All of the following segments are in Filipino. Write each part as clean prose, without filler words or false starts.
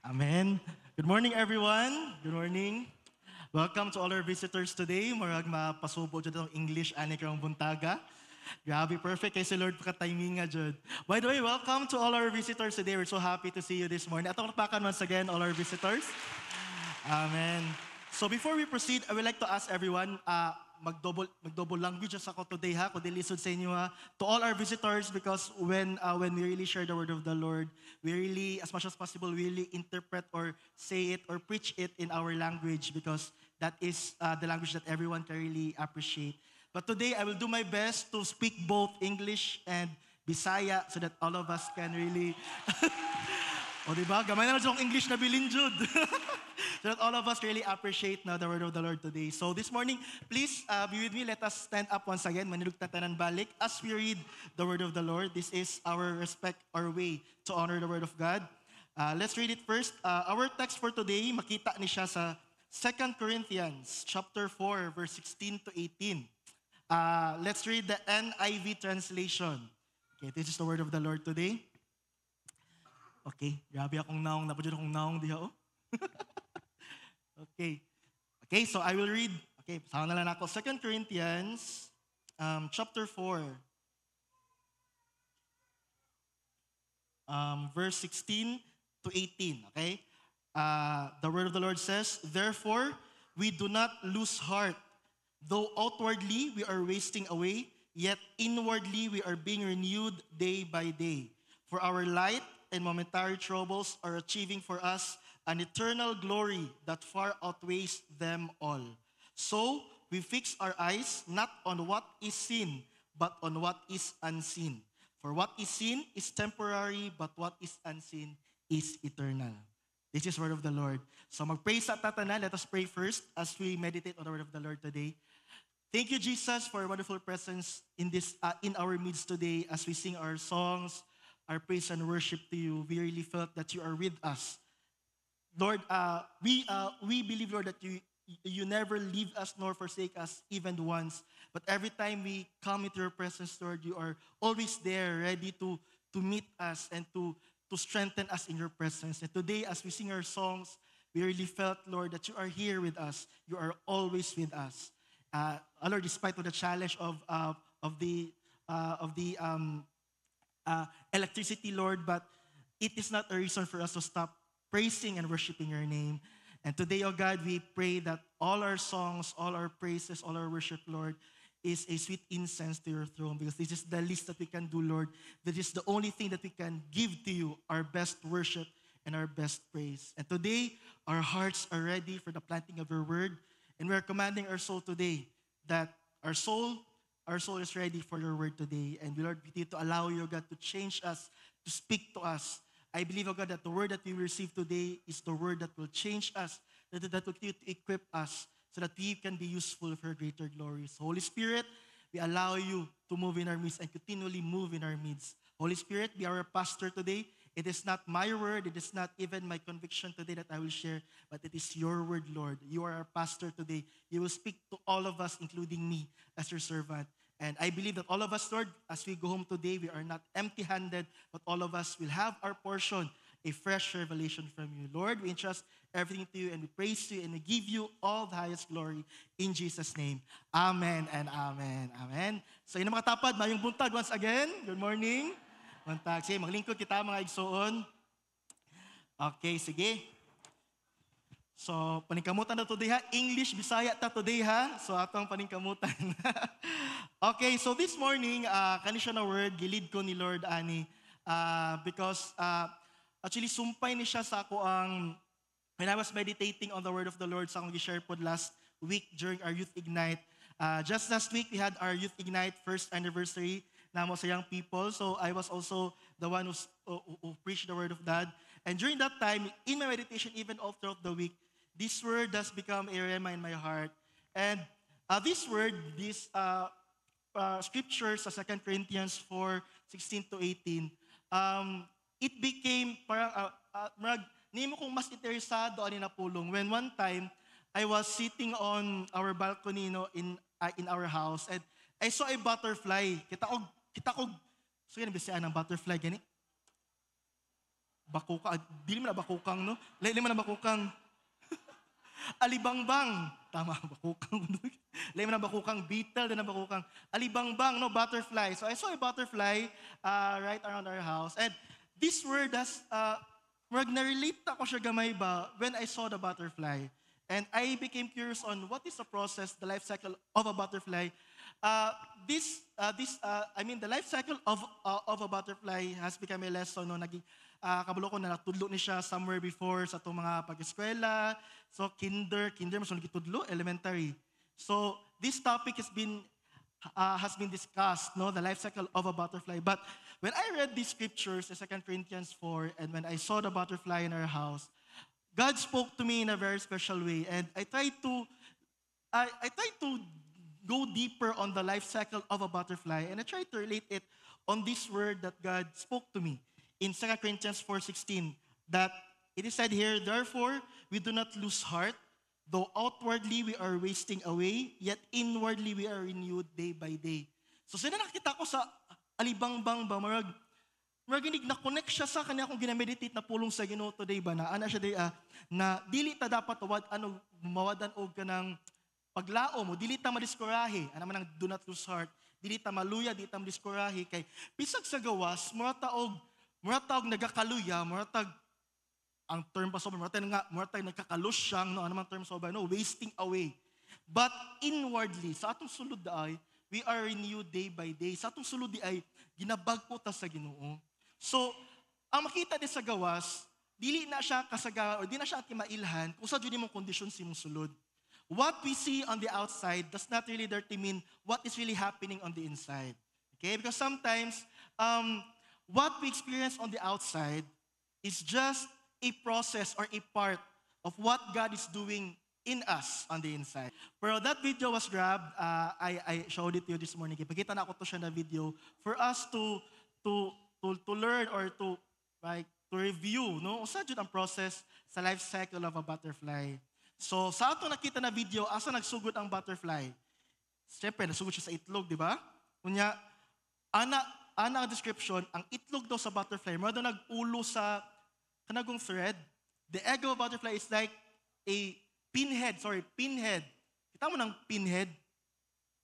Amen. Good morning, everyone. Good morning. Welcome to all our visitors today. Marag mapasubo dyan itong English ani karong buntaga. Grabe, perfect kay si Lord pagka-timing nga dyan. By the way, welcome to all our visitors today. We're so happy to see you this morning. Atong lapakan once again, all our visitors. Amen. So before we proceed, I would like to ask everyone, mag-double languages ako today ha, kung dilisod sa inyo ha, to all our visitors because when we really share the word of the Lord, we really, as much as possible, we really interpret or say it or preach it in our language because that is the language that everyone can really appreciate. But today, I will do my best to speak both English and Bisaya so that all of us can really o diba? Gamay naman sa English na bilin, Jude. So that all of us really appreciate now the word of the Lord today. So this morning, please be with me. Let us stand up once again. Manilug tatanan balik. As we read the word of the Lord, this is our respect, our way to honor the word of God. Let's read it first. Our text for today, makita ni siya sa 2 Corinthians chapter 4, verse 16 to 18. Let's read the NIV translation. Okay, this is the word of the Lord today. Okay, grabe akong naong. Napadyan akong naong diha, oh. Okay. Okay, so I will read. Okay, sama na lang ako. 2 Corinthians chapter 4, verse 16 to 18. Okay? The word of the Lord says, "Therefore, we do not lose heart. Though outwardly we are wasting away, yet inwardly we are being renewed day by day. For our light and momentary troubles are achieving for us an eternal glory that far outweighs them all. So we fix our eyes not on what is seen, but on what is unseen. For what is seen is temporary, but what is unseen is eternal." This is word of the Lord. So mag-pray sa tatanan. Let us pray first as we meditate on the word of the Lord today. Thank you, Jesus, for your wonderful presence in our midst today as we sing our songs, our praise and worship to you. We really felt that you are with us. Lord, we believe, Lord, that you never leave us nor forsake us even once. But every time we come into your presence, Lord, you are always there, ready to meet us and to strengthen us in your presence. And today, as we sing our songs, we really felt, Lord, that you are here with us. You are always with us. Lord, despite of the challenge of the electricity, Lord, but it is not a reason for us to stop praising and worshiping your name. And today, oh God, we pray that all our songs, all our praises, all our worship, Lord, is a sweet incense to your throne because this is the least that we can do, Lord. This is the only thing that we can give to you, our best worship and our best praise. And today, our hearts are ready for the planting of your word. And we are commanding our soul today that our soul is ready for your word today. And Lord, we need to allow you, God, to change us, to speak to us. I believe, oh God, that the word that we receive today is the word that will change us, that will continue to equip us so that we can be useful for greater glory. So, Holy Spirit, we allow you to move in our midst and continually move in our midst. Holy Spirit, be our pastor today. It is not my word, it is not even my conviction today that I will share, but it is your word, Lord. You are our pastor today. You will speak to all of us, including me, as your servant. And I believe that all of us, Lord, as we go home today, we are not empty-handed, but all of us will have our portion, a fresh revelation from you. Lord, we entrust everything to you and we praise you and we give you all the highest glory in Jesus' name. Amen and amen. Amen. So yun ang mga tapad, mayong buntag once again. Good morning. Buntag. Sige, maglingkod kita mga igsoon. Okay, sige. So, paningkamutan na today ha. English, Bisaya ta today ha. So, atong paningkamutan. Okay, so this morning, kani siya na word, gilid ko ni Lord ani. Because, actually, sumpay ni siya sa ako when I was meditating on the word of the Lord sa akong gi-share po last week during our Youth Ignite. Just last week, we had our Youth Ignite first anniversary namo sa young people. So, I was also the one who preached the word of God. And during that time, in my meditation, even all throughout the week, this word has become a rhema in my heart. And this word, this scriptures sa 2 Corinthians 4, 16 to 18, it became parang, nimo kong mas interesado ani na pulong. When one time, I was sitting on our balcony in our house, and I saw a butterfly. Kita ko, so yan, bisaya ng butterfly, gani? Bakukang, dili man na bakukang, no? Laili man na bakukang. Alibangbang. Tama, bakukang. Laili man na bakukang. Beetle, din na bakukang. Alibangbang, no? Butterfly. So I saw a butterfly right around our house. And this word has, murag na-relate ako siya gamay ba when I saw the butterfly. And I became curious on what is the process, the life cycle of a butterfly. The life cycle of a butterfly has become a lesson. No, naging kabulo ko na natudlo ni siya somewhere before sa itong mga pag-eskwela. So kinder mas tudlo, elementary. So this topic has been discussed, no, the life cycle of a butterfly. But when I read these scriptures in 2 Corinthians 4, and when I saw the butterfly in our house, God spoke to me in a very special way, and I tried to go deeper on the life cycle of a butterfly, and I tried to relate it on this word that God spoke to me in 2 Corinthians 4:16, that it is said here, therefore, we do not lose heart, though outwardly we are wasting away, yet inwardly we are renewed day by day. So sila nakita ko sa alibangbang ba, marag na-connect siya sa kanya kung ginameditate na pulong sa Ginoo today ba, na ana siya day, na dili ta dapat mawadan og ka ng paglao mo, dili ta madiskorahe, ana man ang do not lose heart, dili ta maluya, dili ta madiskorahe, kay bisag sa gawas, murata og nagakaluya, muratag ang term pa soba, muratag nagkakalus siyang, no, ano man term soba, no, wasting away. But inwardly, sa atong sulod ay, we are renewed day by day. Sa atong sulod ay, ginabag po ta sa Ginoo. So, ang makita din sa gawas, dili na siya kasaga, o di na siya mailhan, kung sa dyan mong kondisyon si mong sulod. What we see on the outside does not really determine what is really happening on the inside. Okay? Because sometimes, what we experience on the outside is just a process or a part of what God is doing in us on the inside. Pero that video was grabbed. I showed it to you this morning. Ipakita na ako to siya na video for us to learn or to review, no? Usa jud ang process sa life cycle of a butterfly. So sa ato nakita na video, asa nagsugod ang butterfly? Siyempre, nasugod siya sa itlog, di ba? Kunya, ana ang description, ang itlog daw sa butterfly, mara daw nag-ulo sa kanagong thread. The egg of a butterfly is like a pinhead. Kita mo ng pinhead?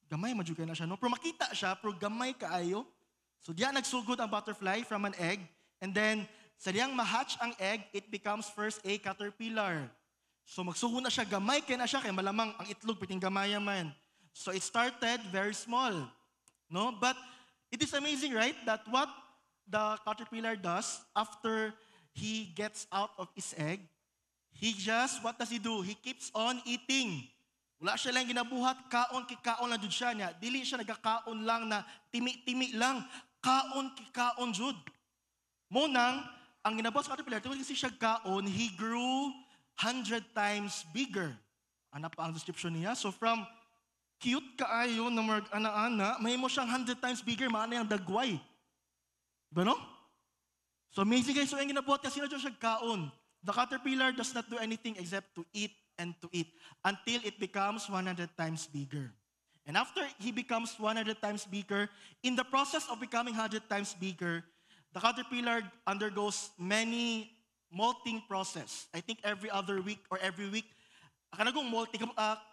Gamay, madugay na siya, no? Pero makita siya, pero gamay kaayo. So diyan nagsugod ang butterfly from an egg, and then sa diyang ma-hatch ang egg, it becomes first a caterpillar. So magsugod na siya, gamay kaya na siya, kaya malamang ang itlog piting gamaya man. So it started very small, no? But it is amazing, right, that what the caterpillar does after he gets out of his egg, what does he do? He keeps on eating. Wala siya lang ginabuhat, kaon na jud siya niya. Dili siya nagakaon lang na timi-timi lang. Kaon jud. Munang, ang ginabuhat sa caterpillar, tuwag kasi siya kaon, he grew 100 times bigger. Ano pa ang description niya? So from cute kaayo na mga ana-ana, may mo siyang 100 times bigger, maana yung dagway. Diba no? So amazing guys, so yung ginabuhat kasi na siya kaon. The caterpillar does not do anything except to eat and to eat until it becomes 100 times bigger. And after he becomes 100 times bigger, in the process of becoming 100 times bigger, the caterpillar undergoes many molting process. I think every other week or every week, kanagong molting,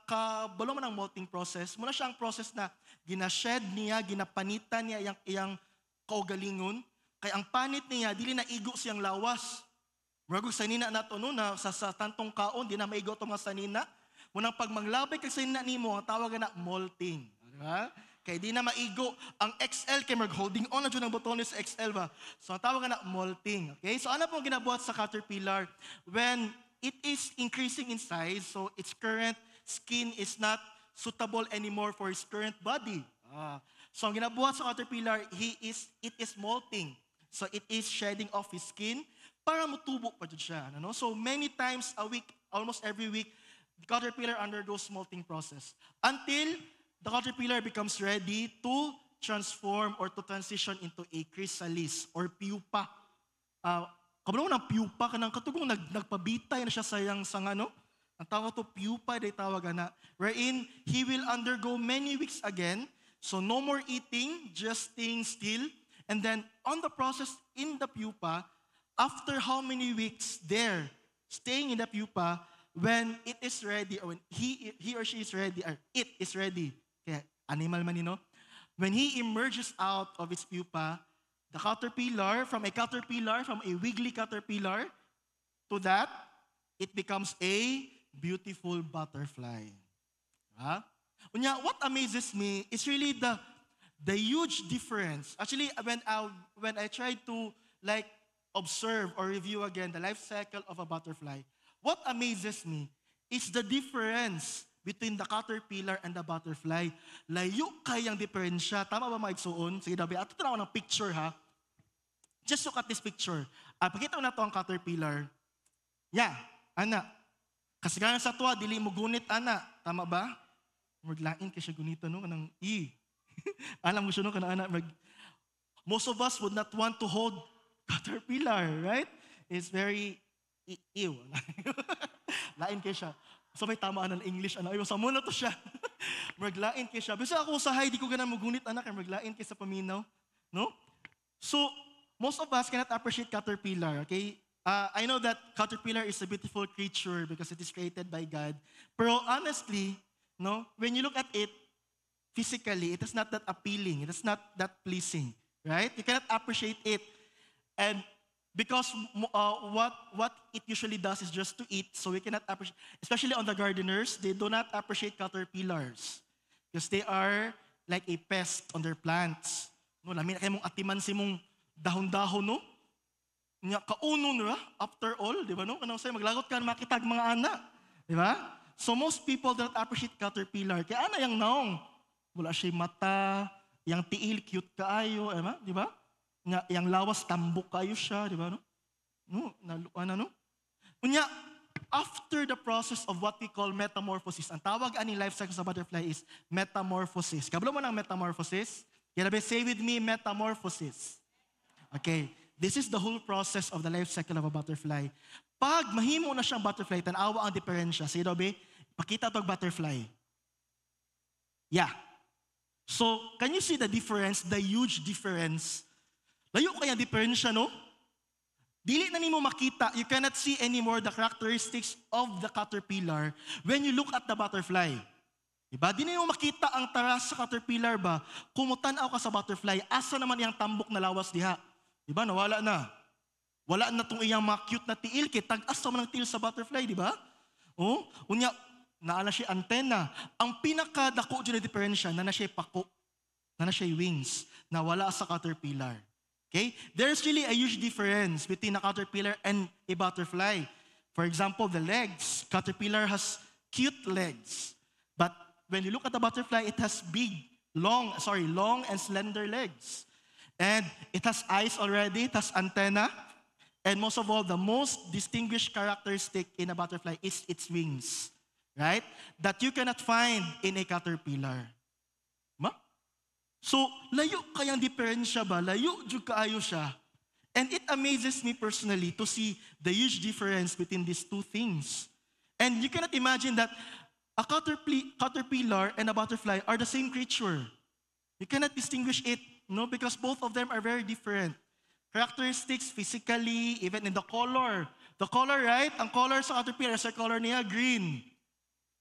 kabalo man ang molting process, muna siya ang process na ginashed niya, ginapanitan niya iyang kaugalingon, kaya ang panit niya, dili na igo siyang lawas. Muragog sanina na ito, no, na sa tantong kaon, di na maigo ito mga sanina. Munang pag manglabay kag sanina nimo, ang tawag na molting. Diba? Kaya di na maigo ang XL, kaya holding on na dyan ang botones sa XL ba. So ang tawag na molting. Okay? So ano pong ginabuhat sa caterpillar? When it is increasing in size, so its current skin is not suitable anymore for its current body. So ang ginabuhat sa caterpillar, it is molting. So it is shedding off his skin para mutubo pa dyan siya. Ano? So many times a week, almost every week, the caterpillar undergoes molting process until the caterpillar becomes ready to transform or to transition into a chrysalis or pupa. Kabalo ng pupa, kanang katugong nagpabitay na siya sayang sang ano, ang tawag to pupa, day tawag na, wherein he will undergo many weeks again, so no more eating, just staying still, and then on the process in the pupa, after how many weeks there, staying in the pupa, when it is ready, or when he or she is ready, or it is ready, kaya animal man, when he emerges out of its pupa, the caterpillar, from a wiggly caterpillar, to that, it becomes a beautiful butterfly. Huh? What amazes me is really the huge difference. Actually, when I try to like observe or review again the life cycle of a butterfly, what amazes me is the difference between the caterpillar and the butterfly. Layo kayang diferensya. Tama ba mga igsuon? Sige, dabi. Ato tanaw ng picture, ha? Just look at this picture. Pakita ko na to ang caterpillar. Yeah, ana. Kasagaran sa tuwa, dili mo gunit, ana. Tama ba? Maglain kay siya gunito, no? Kanang alam mo siya, no? Kanang ana. Most of us would not want to hold caterpillar, right? It's very ew. Lain kay siya. So may tamaan ng English, ano? Ayaw, sa muna to siya. Maglain kay siya. Bisa ako usahay, di ko ganang magunit, anak, kaya maglain kay sa paminaw. No? So, most of us cannot appreciate caterpillar, okay? I know that caterpillar is a beautiful creature because it is created by God. Pero honestly, no, when you look at it physically, it is not that appealing. It is not that pleasing, right? You cannot appreciate it. And because what it usually does is just to eat, so we cannot appreciate, especially on the gardeners, they do not appreciate caterpillars because they are like a pest on their plants. No, lamin na kayo mong atiman si mong dahon-dahon, no? Nya kauno na, after all, di ba, no? Kanang say maglagot ka makitag mga anak, di ba? So most people do not appreciate caterpillar. Kaya ana yang naong, wala siya mata, yang tiil cute kaayo, di ba? Yang lawas tambok kayo siya, di ba, no? No, no? Unya, after the process of what we call metamorphosis, ang tawag ani life cycle sa butterfly is metamorphosis. Kabalo mo ng metamorphosis? Kaya say with me, metamorphosis. Okay, this is the whole process of the life cycle of a butterfly. Pag mahimo na siyang butterfly, tanawa ang diferensya. Sige daw, pakita tog butterfly. Yeah. So, can you see the difference, the huge difference? Layo kaya diferensya, no? Dili na nimo makita, you cannot see anymore the characteristics of the caterpillar when you look at the butterfly. Diba? Di na nimo makita ang taras sa caterpillar ba? Kumutan-aw ka sa butterfly, asa naman iyang tambok na lawas diha? Diba? Nawala na. Wala na tong iyang mga cute na tiil, kay tag-as naman ng tiil sa butterfly, diba? Oh, unya, naala siya antena. Ang pinakadako dyan na diferensya, na siya pako, na siya wings, na wala sa caterpillar. Okay? There's really a huge difference between a caterpillar and a butterfly. For example, the legs. Caterpillar has cute legs. But when you look at the butterfly, it has long and slender legs. And it has eyes already, it has antenna. And most of all, the most distinguished characteristic in a butterfly is its wings. Right? That you cannot find in a caterpillar. So, layo kayang diferensya ba? Layo jud kaayo siya. And it amazes me personally to see the huge difference between these two things. And you cannot imagine that a caterpillar and a butterfly are the same creature. You cannot distinguish it, no, because both of them are very different. Characteristics physically, even in the color. The color, right? Ang color sa caterpillar, sa color niya, green.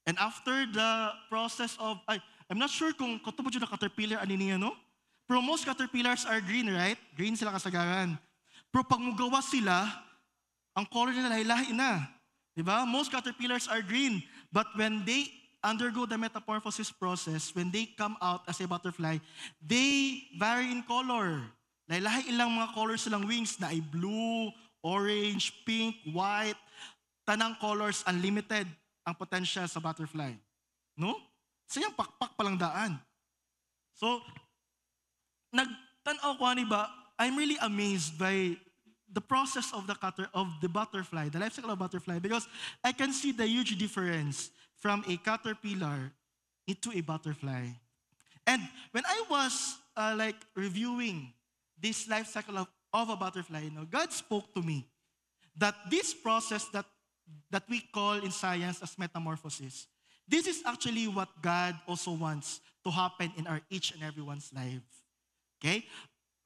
And after the process of, I'm not sure kung katubod yun na caterpillar, ano niya, no? Pero most caterpillars are green, right? Green sila kasagaran. Pero pag mugawa sila, ang color nila lahi-lahi na. Diba? Most caterpillars are green. But when they undergo the metamorphosis process, when they come out as a butterfly, they vary in color. Lahi-lahi ilang mga colors silang wings na ay blue, orange, pink, white. Tanang colors, unlimited ang potential sa butterfly. No? Sayang pakpak palang daan. So, nagtanaw ko ani ba, I'm really amazed by the process of the butterfly, the life cycle of butterfly, because I can see the huge difference from a caterpillar into a butterfly. And when I was reviewing this life cycle of a butterfly, God spoke to me that this process that we call in science as metamorphosis, this is actually what God also wants to happen in our each and everyone's life. Okay?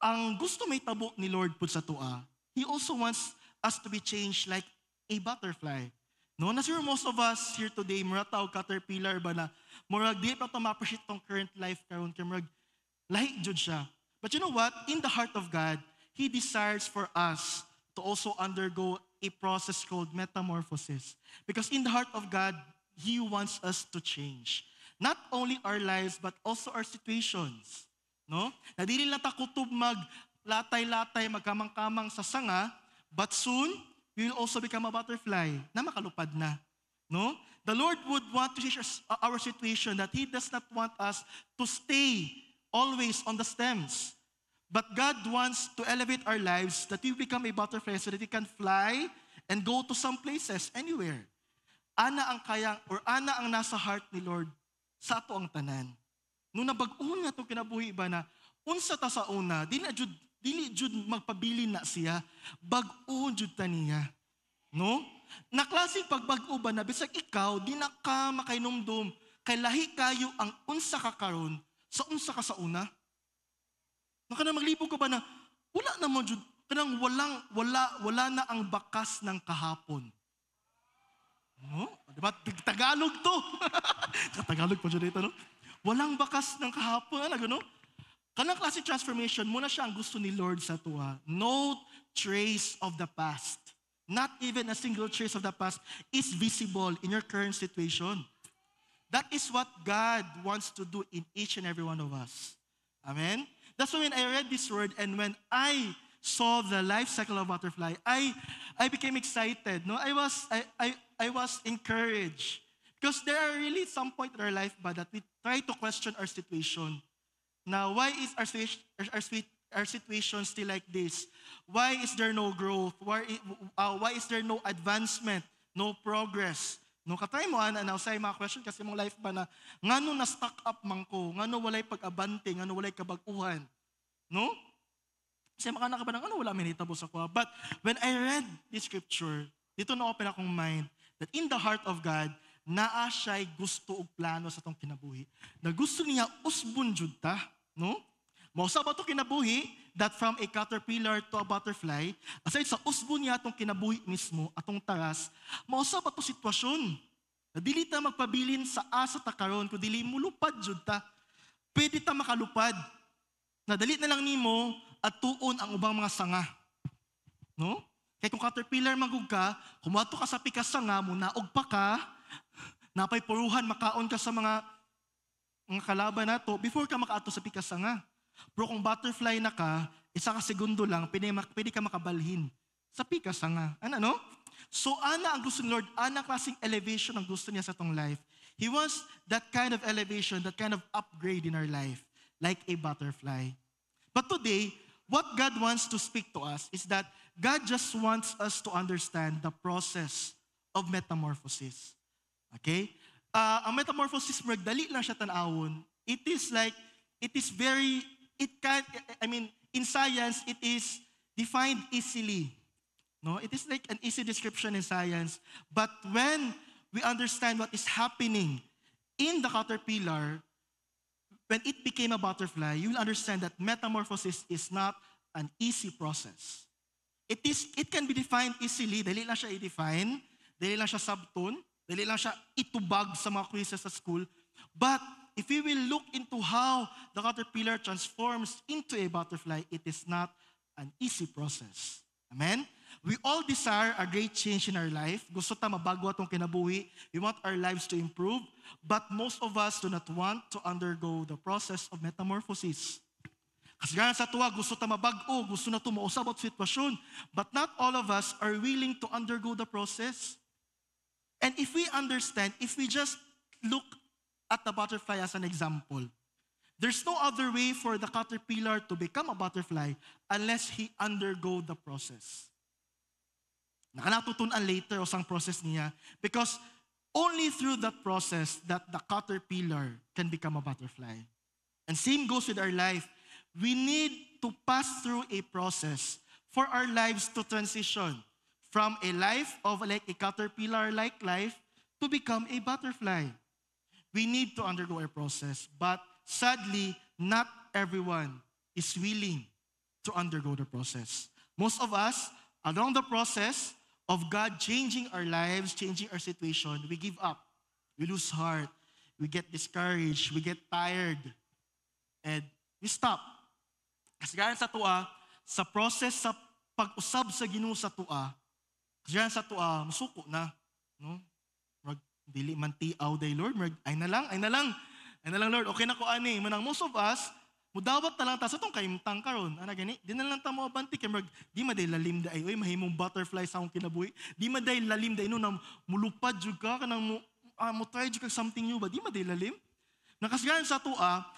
Ang gusto may tabo ni Lord po sa tua, He also wants us to be changed like a butterfly. No, na sure most of us here today, mura tawag caterpillar ba na, murag di pa ito ma-appreciate tong current life karon kay murag lahi jud siya. But you know what? In the heart of God, He desires for us to also undergo a process called metamorphosis. Because in the heart of God, He wants us to change. Not only our lives, but also our situations. No? Na dili lang ta kutob mag latay-latay, magkamang-kamang sa sanga, but soon, we will also become a butterfly na makalupad na. No? The Lord would want to change our situation that He does not want us to stay always on the stems. But God wants to elevate our lives that we become a butterfly so that we can fly and go to some places, anywhere. Ana ang kayang, or ana ang nasa heart ni Lord sa ato ang tanan. Nung nabag-un nga itong kinabuhi ba na, unsa ta sa una, dili jud magpabilin na siya, bag-o jud ta niya. No? Na klaseng pagbag-o ba na, bisag ikaw, di na ka makainomdom, kay lahi kayo ang unsa ka karon sa unsa ka sa una. Naka na maglibog ka ba na, wala na mo jud, kanang wala na ang bakas ng kahapon. No? Diba? Tagalog to. Tagalog pa dyan ito, no? Walang bakas ng kahapon, ano? Kanang klase transformation, muna siya ang gusto ni Lord sa tuwa. No trace of the past. Not even a single trace of the past is visible in your current situation. That is what God wants to do in each and every one of us. Amen? That's why when I read this word and when I saw the life cycle of butterfly, I became excited. No, I was encouraged. Because there are really some point in our life that we try to question our situation. Now, why is our situation still like this? Why is there no growth? Why is there no advancement, no progress? No, katry mo, say mga question kasi mong life ba na, ngano na stuck up man ko, ngano walay pag-abante, ngano walay kabag-uhan. No? Kasi makana ka ba na, ngano wala minitabo sa ko. But when I read this scripture, dito na-open akong mind that in the heart of God, naa siya'y gusto o plano sa itong kinabuhi. Na gusto niya usbon jud ta, no? Mausa ba ito kinabuhi that from a caterpillar to a butterfly, aside sa usbon niya itong kinabuhi mismo, atong taras, mausa ba ito sitwasyon? Na dili ta magpabilin sa asa ta karon, kung dili mulupad jud ta. Pwede ta makalupad. Na dali na lang nimo at tuon ang ubang mga sanga. No? Kaya kung caterpillar magug ka, kumato ka sa pikas sanga mo, naog pa ka, napay puruhan, makaon ka sa mga kalaban na to before ka makaato sa pikas sanga. Pero kung butterfly na ka, isa ka segundo lang, pwede ka makabalhin sa pikas sanga. Ano, no? So, ana ang gusto ni Lord, ana klaseng elevation ang gusto niya sa tong life. He wants that kind of elevation, that kind of upgrade in our life, like a butterfly. But today, what God wants to speak to us is that God just wants us to understand the process of metamorphosis. Okay? Ang metamorphosis, dali lang siya tanawon. It is in science, it is defined easily. No? It is like an easy description in science. But when we understand what is happening in the caterpillar, when it became a butterfly, you will understand that metamorphosis is not an easy process. It can be defined easily, dali lang siya i-define, dali lang siya sabton, dali lang siya itubag sa mga quizzes sa school. But if we will look into how the caterpillar transforms into a butterfly, it is not an easy process. Amen? We all desire a great change in our life. Gusto ta mabago atong kinabuhi. We want our lives to improve. But most of us do not want to undergo the process of metamorphosis. Kasi gana sa tuwa, gusto ta mabago, gusto na tumausab at sitwasyon. But not all of us are willing to undergo the process. And if we understand, if we just look at the butterfly as an example, there's no other way for the caterpillar to become a butterfly unless he undergo the process. Nakanatutunan later o sang process niya because only through that process that the caterpillar can become a butterfly. And same goes with our life. We need to pass through a process for our lives to transition from a life of like a caterpillar-like life to become a butterfly. We need to undergo a process, but sadly, not everyone is willing to undergo the process. Most of us along the process of God changing our lives, changing our situation, we give up. We lose heart. We get discouraged. We get tired. And we stop. Kasagaran sa tua, sa process sa pag-usab sa Ginoo sa tua, kasagaran sa tua, masuko na. No? Dili man tiaw day Lord, ay na lang, Lord, okay na ko ani. Manang most of us, mudawat na lang ta sa tong kaimtang karon. Ana gani, di na lang ta mo abanti kay di maday lalim day oy mahimong butterfly sa akong kinabuhi. Di maday lalim day no na mulupad jud ka kanang mo try jud ka something new ba? Di maday lalim. Nakasagaran sa tua,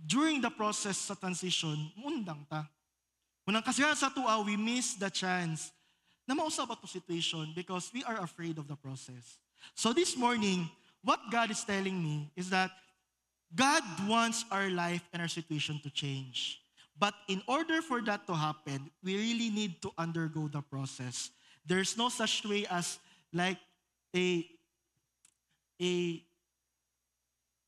during the process sa transition, mundang ta. Munang kasagaran sa tua, we miss the chance na mausap ato situation because we are afraid of the process. So this morning, what God is telling me is that God wants our life and our situation to change. But in order for that to happen, we really need to undergo the process. There's no such way as like a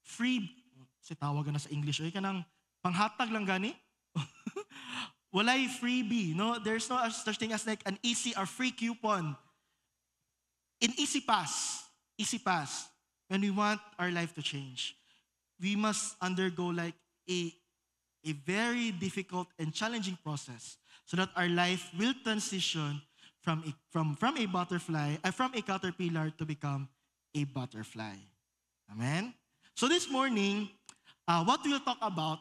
free, si tawag na sa English, ay kanang panghatag lang gani. Walay freebie, no? There's no such thing as like an easy or free coupon. In easy pass, when we want our life to change, we must undergo like a very difficult and challenging process so that our life will transition from a butterfly, from a caterpillar to become a butterfly. Amen? So this morning, what we'll talk about,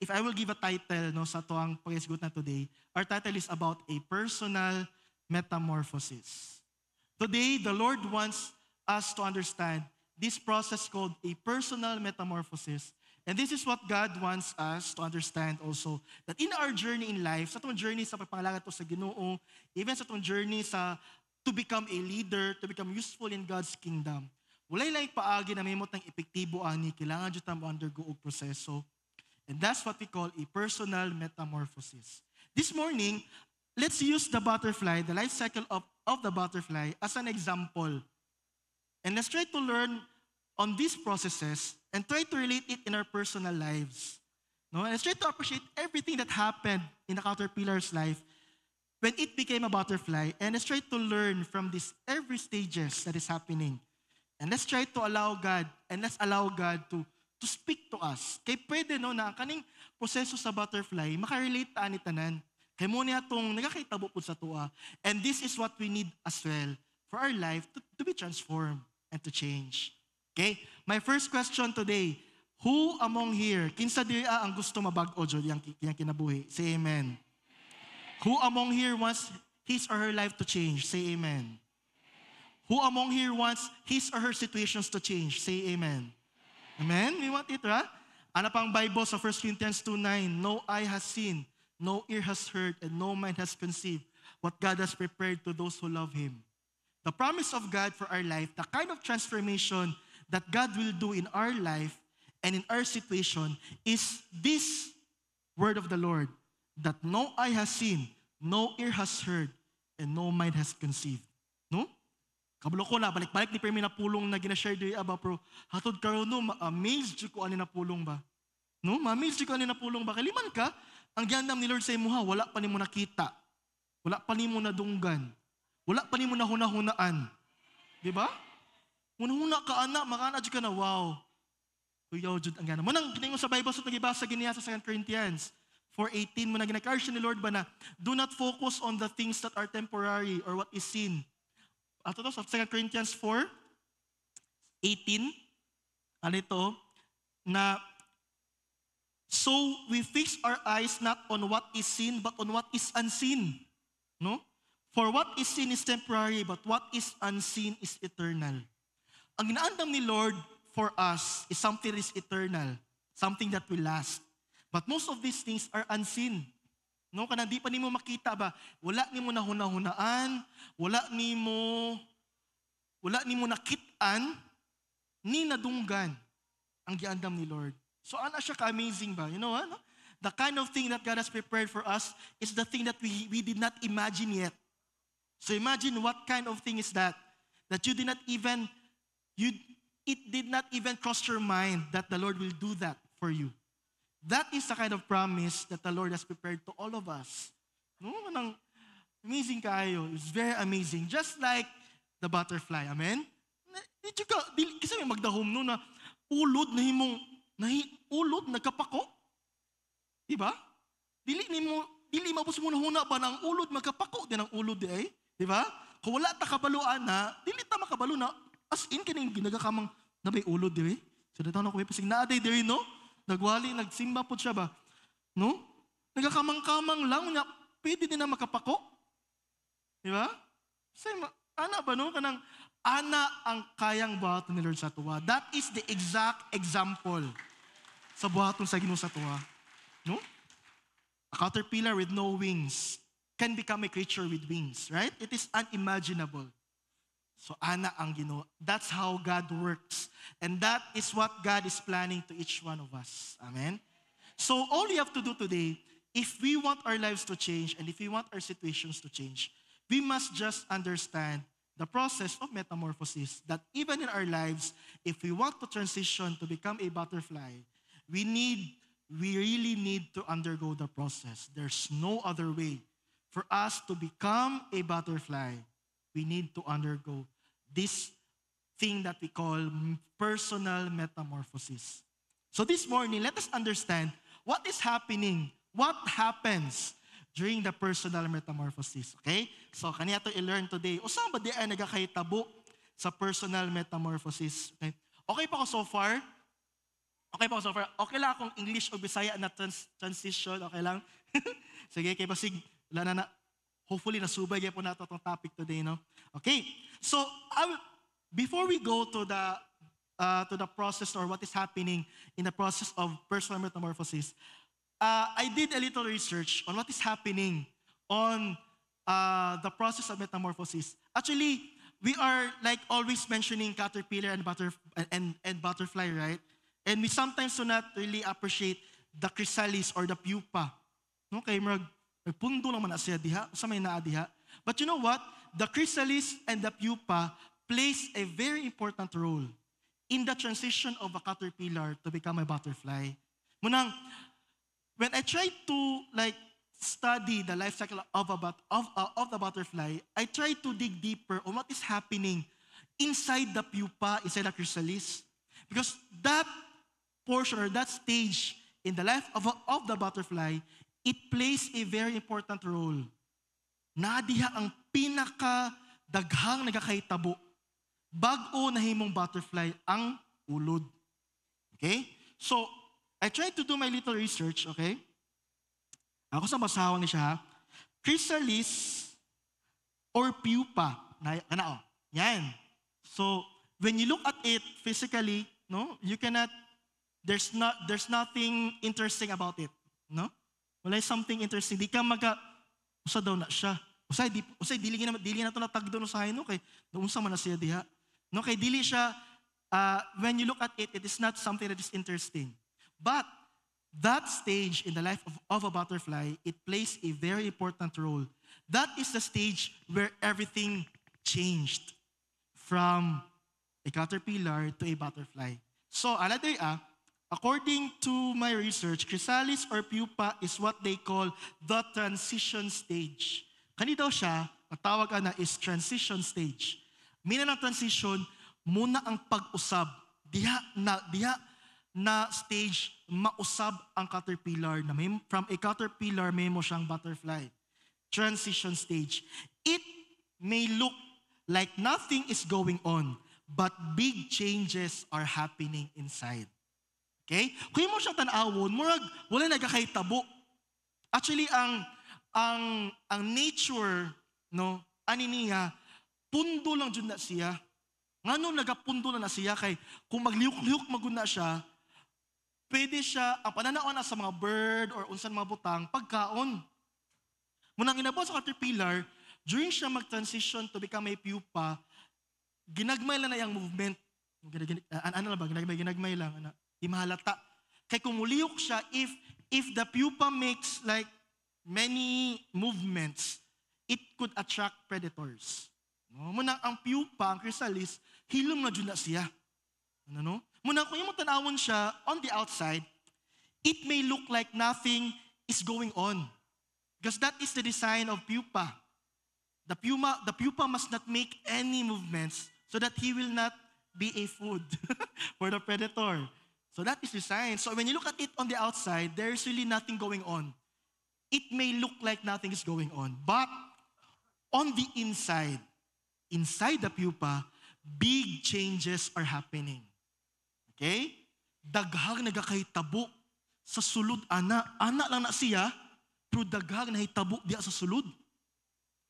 if I will give a title no, sa tuang pag-isgot na today, our title is about a personal metamorphosis. Today, the Lord wants us to understand this process called a personal metamorphosis. And this is what God wants us to understand also. That in our journey in life, sa itong journey sa pagpangalangit to sa Ginoo, even sa itong journey to become a leader, to become useful in God's kingdom, walay lang paagi na may motang epektibo ani, kailangan dyan mo undergo og proseso. And that's what we call a personal metamorphosis. This morning, let's use the butterfly, the life cycle of the butterfly as an example. And let's try to learn on these processes and try to relate it in our personal lives. No? And let's try to appreciate everything that happened in the caterpillar's life when it became a butterfly. And let's try to learn from these every stages that is happening. And let's try to allow God, and let's allow God to speak to us. Kay pwede no, na kaning proseso sa butterfly, makarelate ta ni tanan. Kay mo niya itong nagkakitabo po sa tua. And this is what we need as well for our life to be transformed and to change. Okay? My first question today, who among here, kinsa diri ang gusto mabag-o jud yang kinabuhi? Say amen. Who among here wants his or her life to change? Say amen. Who among here wants his or her situations to change? Say amen. Amen? We want it, right? Ano pang Bible sa 1 Corinthians 2:9, no eye has seen, no ear has heard, and no mind has conceived what God has prepared to those who love Him. The promise of God for our life, the kind of transformation that God will do in our life and in our situation is this word of the Lord, that no eye has seen, no ear has heard, and no mind has conceived. No? Kabalo ko na, balik-balik ni Permi na pulong na ginashare doon aba, pero hatod karon no, ma-amaze dyan ko ani na pulong ba? No? Ma-amaze dyan ko ani na pulong ba? Kaliman ka, ang giandam ni Lord sa imuha, wala pa ni mo nakita. Wala pa ni mo nadunggan. Wala pa ni mo nahuna-hunaan. Di ba? Huna-huna ka, anak, makana dyan ka na, wow. Kuyaw dyan ang gana. Manang, kining mo sa Bible, so nagibasa giniya sa 2 Corinthians 4:18, mo na ginakarsh ni Lord ba na, do not focus on the things that are temporary or what is seen. Ato to sa 2 Corinthians 4:18, ano ito, na, so we fix our eyes not on what is seen, but on what is unseen. No? For what is seen is temporary, but what is unseen is eternal. Ang ginaandam ni Lord for us is something that is eternal, something that will last. But most of these things are unseen. No, kana di pa nimo makita ba? Wala nimo nahuna-hunaan, wala nimo nakitaan, ni nadunggan ang giandam ni Lord. So ana siya ka-amazing ba? You know what? The kind of thing that God has prepared for us is the thing that we did not imagine yet. So imagine what kind of thing is that it did not even cross your mind that the Lord will do that for you. That is the kind of promise that the Lord has prepared to all of us. No, Amazing kayo. It's very amazing. Just like the butterfly. Amen? Did you ka, kasi may magdahom no na ulod na himong, ulod, nagkapako. Diba? Dili mapos mo na huna ba na ang ulod, magkapako din ang ulod di ay. Diba? Kung wala ta kabaluan na, dili ta makabalo na, as in kaning ginagakamang na may ulod di ay. So dito na ko may pasig naaday di no? Nagwali, nagsimba po siya ba? No? Nagakamang-kamang lang nga, pwede din na makapako. Diba? Say, ana ba no? Kanang, ana ang kayang buhaton ni Lord sa tuwa. That is the exact example sa buhaton sa Ginoo sa tuwa. No? A caterpillar with no wings can become a creature with wings, right? It is unimaginable. So, ana ang Ginoo. That's how God works. And that is what God is planning to each one of us. Amen? So, all you have to do today, if we want our lives to change and if we want our situations to change, we must just understand the process of metamorphosis. That even in our lives, if we want to transition to become a butterfly, we really need to undergo the process. There's no other way. For us to become a butterfly, we need to undergo this thing that we call personal metamorphosis. So this morning, let us understand what is happening, what happens during the personal metamorphosis. Okay? So, kaniya to i-learn today. O saan ba di ay nagkakahitabo sa personal metamorphosis? Okay? Okay pa ako so far? Okay pa ako so far? Okay lang akong English o Bisaya na transition? Okay lang? Sige, kay basig, wala na hopefully nasubay po nato itong topic today, no? Okay. So, before we go to the process or what is happening in the process of personal metamorphosis, I did a little research on what is happening on the process of metamorphosis. Actually, we are like always mentioning caterpillar and butterfly, right? And we sometimes do not really appreciate the chrysalis or the pupa. Okay, pundo naman na siya diha, sa may naa diha. But you know what? The chrysalis and the pupa plays a very important role in the transition of a caterpillar to become a butterfly. Munang, when I tried to like study the life cycle of the butterfly, I tried to dig deeper on what is happening inside the pupa, inside the chrysalis. Because that portion or that stage in the life of the butterfly, it plays a very important role. Nadiha ang pinaka-daghang nagakahitabo bago na himong butterfly ang ulod. Okay? So, I tried to do my little research, okay? Ako sa basahon ni siya, ha? Chrysalis or pupa. Yan. So, when you look at it physically, no, you cannot, there's nothing interesting about it, no? Wala something interesting. Di ka usa daw na siya. Usay dili na to natagdo no sa no kay unsa man na siya diha. No kay dili siya when you look at it, it is not something that is interesting. But that stage in the life of a butterfly, it plays a very important role. That is the stage where everything changed from a caterpillar to a butterfly. So, aladay according to my research, chrysalis or pupa is what they call the transition stage. Kani daw siya, matawag na is transition stage. Mina ng transition, muna ang pag-usab. Diha na stage, mausab ang caterpillar. Na from a caterpillar, may mo siyang butterfly. Transition stage. It may look like nothing is going on, but big changes are happening inside. Okay? Kung mo siyang tanawon, murag wala nagakahitabo. Actually, ang nature, no, ani niya, pundo lang jud na siya. Ngano nagapundo na siya kay kung maglihok-lihok maguna siya, pwede siya ang pananaon na sa mga bird or unsan mga butang pagkaon. Munang inabot sa caterpillar, during siya mag-transition to become a pupa, ginagmay lang na yung movement. Ginagmay lang. Di mahalata. Kaya kung muliyok siya, if the pupa makes like many movements, it could attract predators. No? Muna ang pupa, ang chrysalis, hilom na dyan na siya. Ano? Muna kung yung tanawon siya on the outside, it may look like nothing is going on. Because that is the design of pupa. The pupa must not make any movements so that he will not be a food for the predator. So that is designed. So when you look at it on the outside, there's really nothing going on. It may look like nothing is going on. But on the inside the pupa, big changes are happening. Okay? Daghang nagakahitabo sa sulod ana. Ana lang na siya, pero daghang nahitabo diya sa sulod.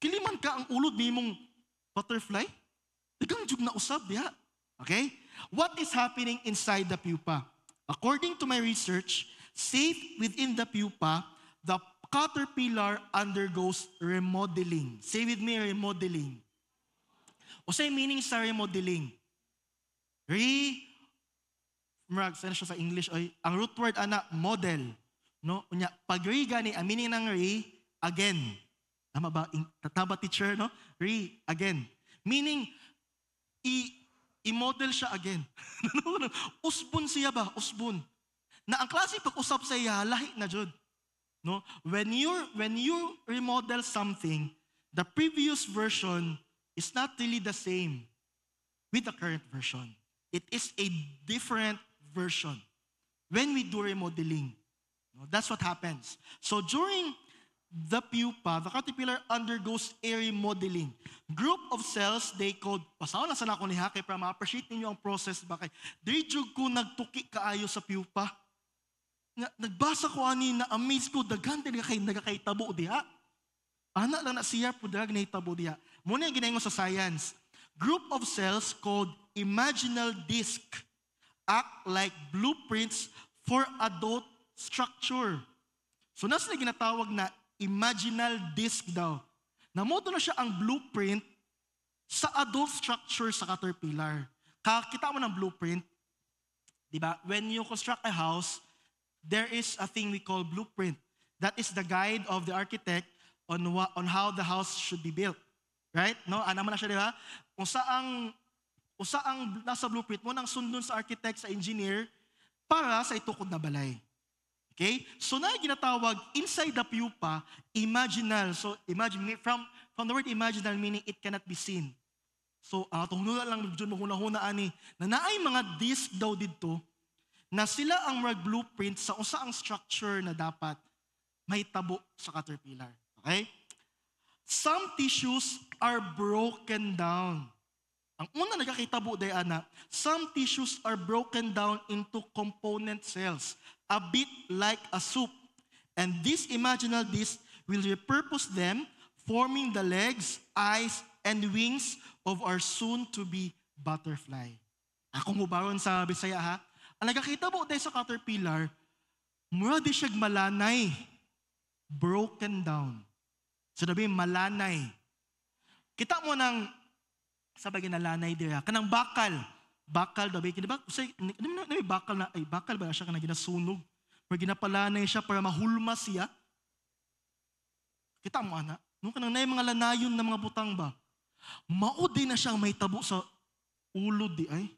Kiliman ka ang ulod ni mong butterfly, daghang jug na usab diya. Okay? What is happening inside the pupa? According to my research, safe within the pupa, the caterpillar undergoes remodeling. Say with me, remodeling. O say meaning sa remodeling? Saan siya sa English? Ang root word, model. No? Pag gani, ang meaning ng again. Tama ba? Tama teacher, no? Again. Meaning, i-model siya again. Usbon siya ba? Usbon. Na ang klase pag-usap sa iya, lahi na jud. No? When you remodel something, the previous version is not really the same with the current version. It is a different version when we do remodeling. No? That's what happens. So during the pupa, the caterpillar undergoes a remodeling. Group of cells, they called, pasaw na sana ako ni Hake para ma-appreciate ninyo ang process. Bakit? Di jud ko nagtuki kaayo sa pupa. Nagbasa ko ani na amaze ko, daghan din nagakahitabo diha. Ana lang na siya po daghan nahitabo diha. Muna yung ginayon sa science. Group of cells called imaginal disc act like blueprints for adult structure. So nasa na ginatawag na imaginal disc daw. Namoto na siya ang blueprint sa adult structure sa caterpillar. Kakita mo ng blueprint, di ba? When you construct a house, there is a thing we call blueprint. That is the guide of the architect on how the house should be built. Right? No? Naman na siya, di ba? Kung saang nasa blueprint mo nang sundon sa architect, sa engineer, para sa itukod na balay. Okay? So na ginatawag, inside the pupa, imaginal. So imagine, from the word imaginal, meaning it cannot be seen. So, tunghula lang dyan mahuna-huna ani, na naay mga disc daw dito, na sila ang mag-blueprint sa usaang structure na dapat may tabo sa caterpillar. Okay? Some tissues are broken down. Ang una nagkakitabo day ana, some tissues are broken down into component cells, a bit like a soup. And this imaginal disc will repurpose them, forming the legs, eyes, and wings of our soon-to-be butterfly. Ako mo baron sa Bisaya ha? Ang nagkakitabo day sa caterpillar, mura di siya malanay, broken down. So nabi malanay. Kita mo ng sabay ginalanay dira kanang bakal daw di ba say may bakal na ay bakal ba siya kanang ginasunog or ginapalanay siya para mahulma siya. Kita mo ana no kanang nay mga lanayon na mga butang ba mao din na siyang may tabo sa ulod di ay,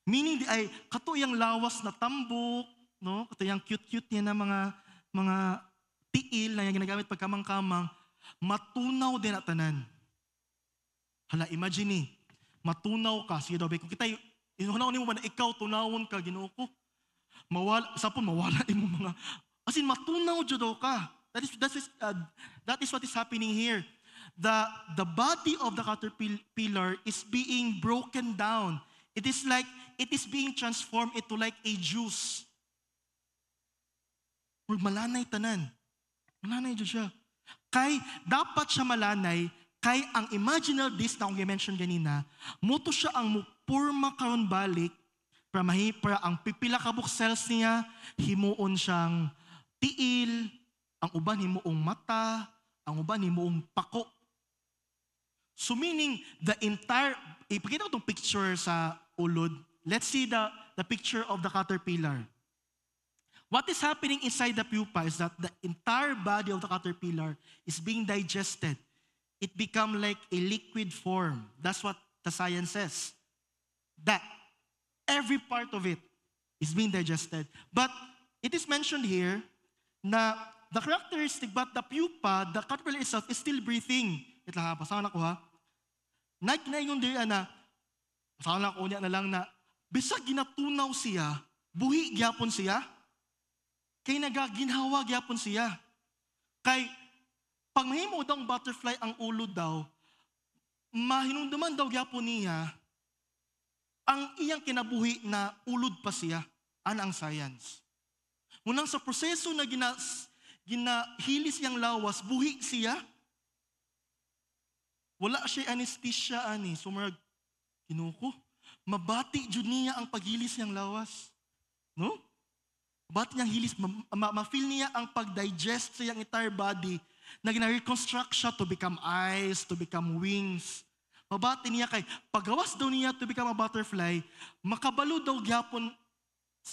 meaning di ay kato yang lawas na tambok no, kato yang cute niya na mga tiil na yung ginagamit pagkamang-kamang, matunaw din at tanan. Hala, imagine matunaw ka. Sige daw, kung kita, inuhunaw mo ba na ikaw, tunawon ka, Ginoo ko. Mawala mo mga, as in, matunaw dyan daw ka. That is what is happening here. The body of the caterpillar is being broken down. It is like, it is being transformed into like a juice. Malanay tanan. Malanay dyan siya. Dapat siya malanay, kay ang imaginal disc na akong i-mention kanina, muto siya ang mupurma karon balik para ang pipila kabuk cells niya, himuon siyang tiil, ang uban himuong mata, ang uban himuong pako. So meaning, the entire, ipakita ko itong picture sa ulod. Let's see the picture of the caterpillar. What is happening inside the pupa is that the entire body of the caterpillar is being digested. It become like a liquid form. That's what the science says. That every part of it is being digested. But it is mentioned here na the characteristic, but the pupa, the caterpillar itself is still breathing. Ito lang ha, pasahan ako ha. Nagkinayon din na, pasahan ako niya na lang na, bisag ginatunaw siya, buhi gyapon siya, kay nagaginhawa gyapon siya. Kay, pag mahimo daw ang butterfly ang ulo daw, mahinunduman daw gyapon niya, ang iyang kinabuhi na ulod pa siya, ang science. Munang sa proseso na ginahilis yang lawas, buhi siya, wala siya anesthesia ani. So marag, kinuko, mabati jud niya ang paghilis yang lawas. No? Mabati niyang hilis, ma-feel niya ang pag-digest sa iyang entire body na gina-reconstruct siya to become eyes, to become wings. Mabati niya kay, paggawas daw niya to become a butterfly, makabalo daw gyapon,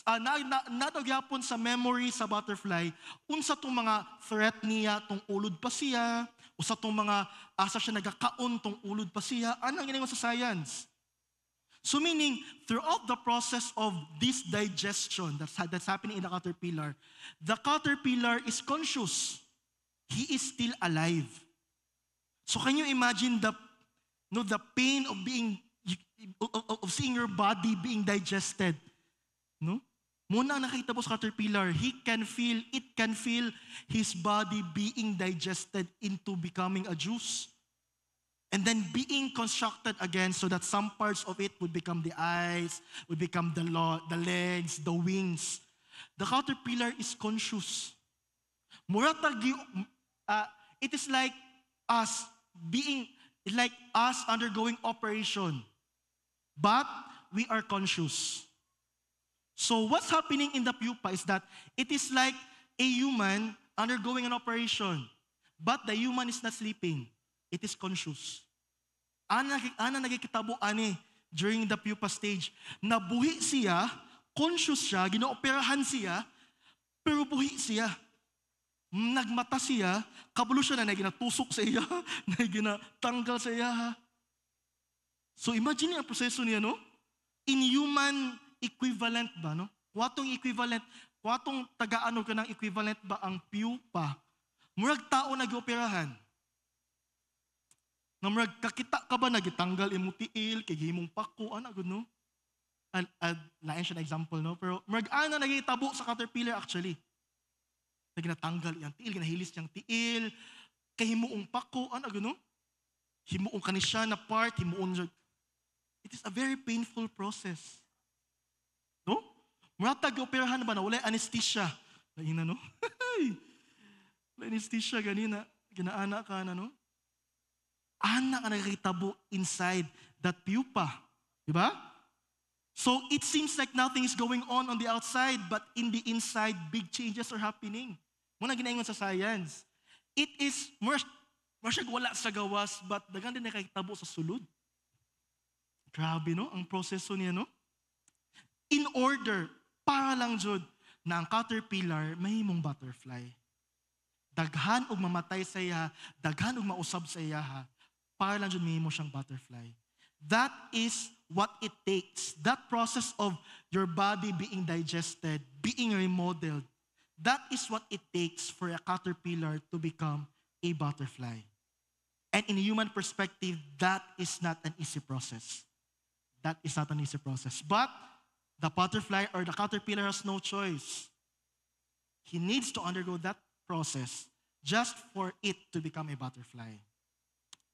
na daw gyapon sa memory sa butterfly, unsa tong mga threat niya, tong ulod pa siya, o sa tong mga asa siya nagakaon, tong ulod pa siya, anong ginagawa sa science? So meaning, throughout the process of this digestion that's happening in the caterpillar is conscious. He is still alive. So can you imagine the pain of of seeing your body being digested? No? Muna nakita po sa caterpillar, it can feel his body being digested into becoming a juice. And then being constructed again so that some parts of it would become the eyes, would become the legs, the wings. The caterpillar is conscious. It is like us undergoing operation. But we are conscious. So what's happening in the pupa is that it is like a human undergoing an operation. But the human is not sleeping. It is conscious. Ana nagkikitabo ani during the pupa stage. Nabuhi siya, conscious siya, ginaoperahan siya, pero buhi siya. Nagmata siya, kabulo siya na ginatusok sa iya, na ginatanggal sa iya. So imagine ang proseso niya, no? In human equivalent ba, no? Watong equivalent, watong taga-ano ka ng equivalent ba ang pupa? Murag tao nag-operahan. Na murag kakita ka ba nagitanggal imo tiil, kay himong pako, gud no? Lain siya na example, no? Pero murag ana nagitabo sa caterpillar actually. Na ginatanggal iyang tiil, ginahilis niyang tiil, kay himuong pako, gud no? Himuong kanisya na part, himuong. It is a very painful process. No? Murag tag-operahan ba na wala anesthesia. Lain na, no? Wala anesthesia ganina, ginaana ka na, no? Ana ka nakikitabo inside that pupa. Diba? So it seems like nothing is going on the outside, but in the inside, big changes are happening. Muna ginaingon sa science. It is, more siya wala sa gawas, but dagan din nakikitabo sa sulod. Grabe, no? Ang proseso niya, no? In order, para lang jud na ang caterpillar mahimong butterfly. Daghan og mamatay sa iya, daghan og mausab sa iya, para lang jud mahimo siyang butterfly. That is what it takes. That process of your body being digested, being remodeled, that is what it takes for a caterpillar to become a butterfly. And in a human perspective, that is not an easy process. That is not an easy process. But the butterfly or the caterpillar has no choice. He needs to undergo that process just for it to become a butterfly.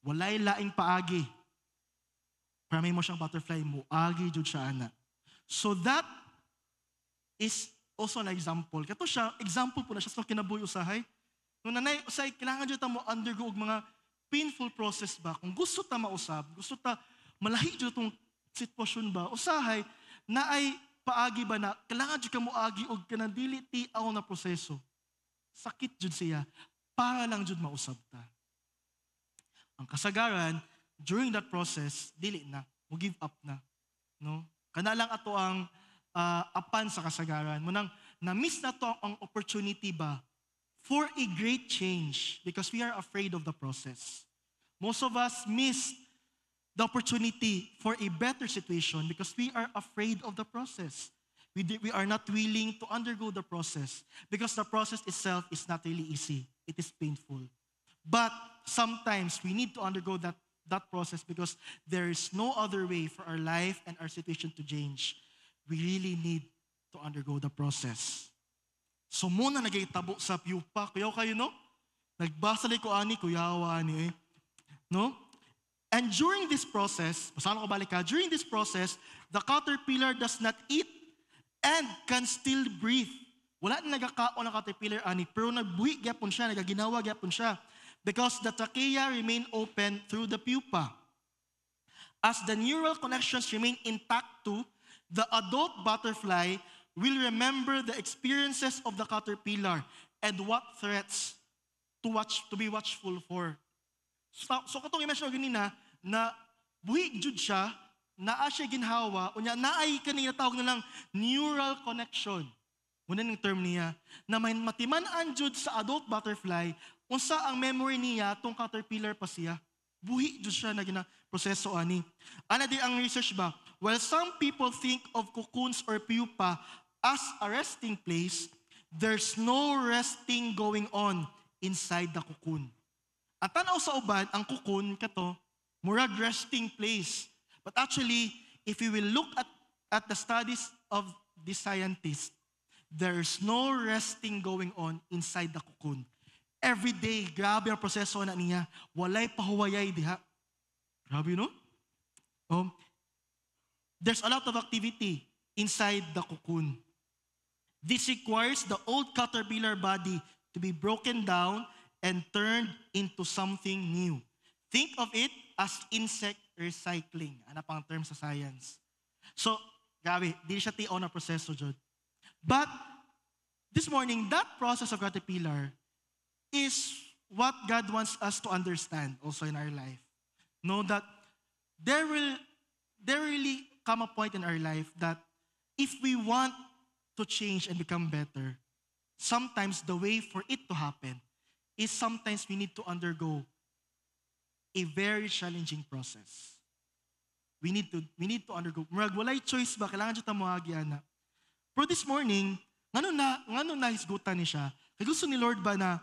Walay laing paagi. Para may mo siyang butterfly, muagi jud siya ana. So that is also an example. Kato siya, example po na siya sa kinabuhi usahay. Nung nanay, usay, kailangan jud ta mo undergo og mga painful process ba? Kung gusto ta mausab, gusto ta malahi jud itong sitwasyon ba? Usahay, na ay paagi ba na, kailangan jud ka moagi og kanang dili tiaw na proseso. Sakit jud siya, para lang jud mausab ta. Ang kasagaran, during that process, dili na, mo give up na. No? Kana lang ato ang apan sa kasagaran. Munang na-miss na to ang opportunity ba for a great change because we are afraid of the process. Most of us miss the opportunity for a better situation because we are afraid of the process. we are not willing to undergo the process because the process itself is not really easy. It is painful. But sometimes we need to undergo that process because there is no other way for our life and our situation to change. We really need to undergo the process. So muna nagitabo sa piupa. Kuyaw kayo, no? Nagbasali ko ani, kuyawa ani eh. No? And during this process, pasano ko balik ka, during this process, the caterpillar does not eat and can still breathe. Wala na nagakaon ng caterpillar ani, pero nagbuhi gyapon siya, nagaginawa gyapon siya. Because the trachea remain open through the pupa. As the neural connections remain intact too, the adult butterfly will remember the experiences of the caterpillar and what threats to be watchful for. So katong i-mention ganina na buhi jud siya, naa siya ginhawa, unya naay kanina tawag na lang neural connection. Muna ng term niya na may matiman-an jud sa adult butterfly unsa ang memory niya tong caterpillar pa siya. Buhi jud siya na gina-proseso ani. Ana di ang research ba? While some people think of cocoons or pupa as a resting place, there's no resting going on inside the cocoon. Ang tanaw sa uban, ang cocoon kato, murag resting place. But actually, if we will look at the studies of the scientists, there's no resting going on inside the cocoon. Every day, grabe ang proseso na niya. Walay pahuwayay diha. Grabe, no? There's a lot of activity inside the cocoon. This requires the old caterpillar body to be broken down and turned into something new. Think of it as insect recycling. Ano pang term sa science? So, grabe, di siya tiyaw na proseso, Jod. But, this morning, that process of caterpillar is what God wants us to understand also in our life. Know that there really come a point in our life that if we want to change and become better, sometimes the way for it to happen is sometimes we need to undergo a very challenging process. We need to undergo. Murag walay choice ba kailangan jud ta moagi ana. Pero this morning, ngano na hisgutan ni siya. Kay gusto ni Lord ba na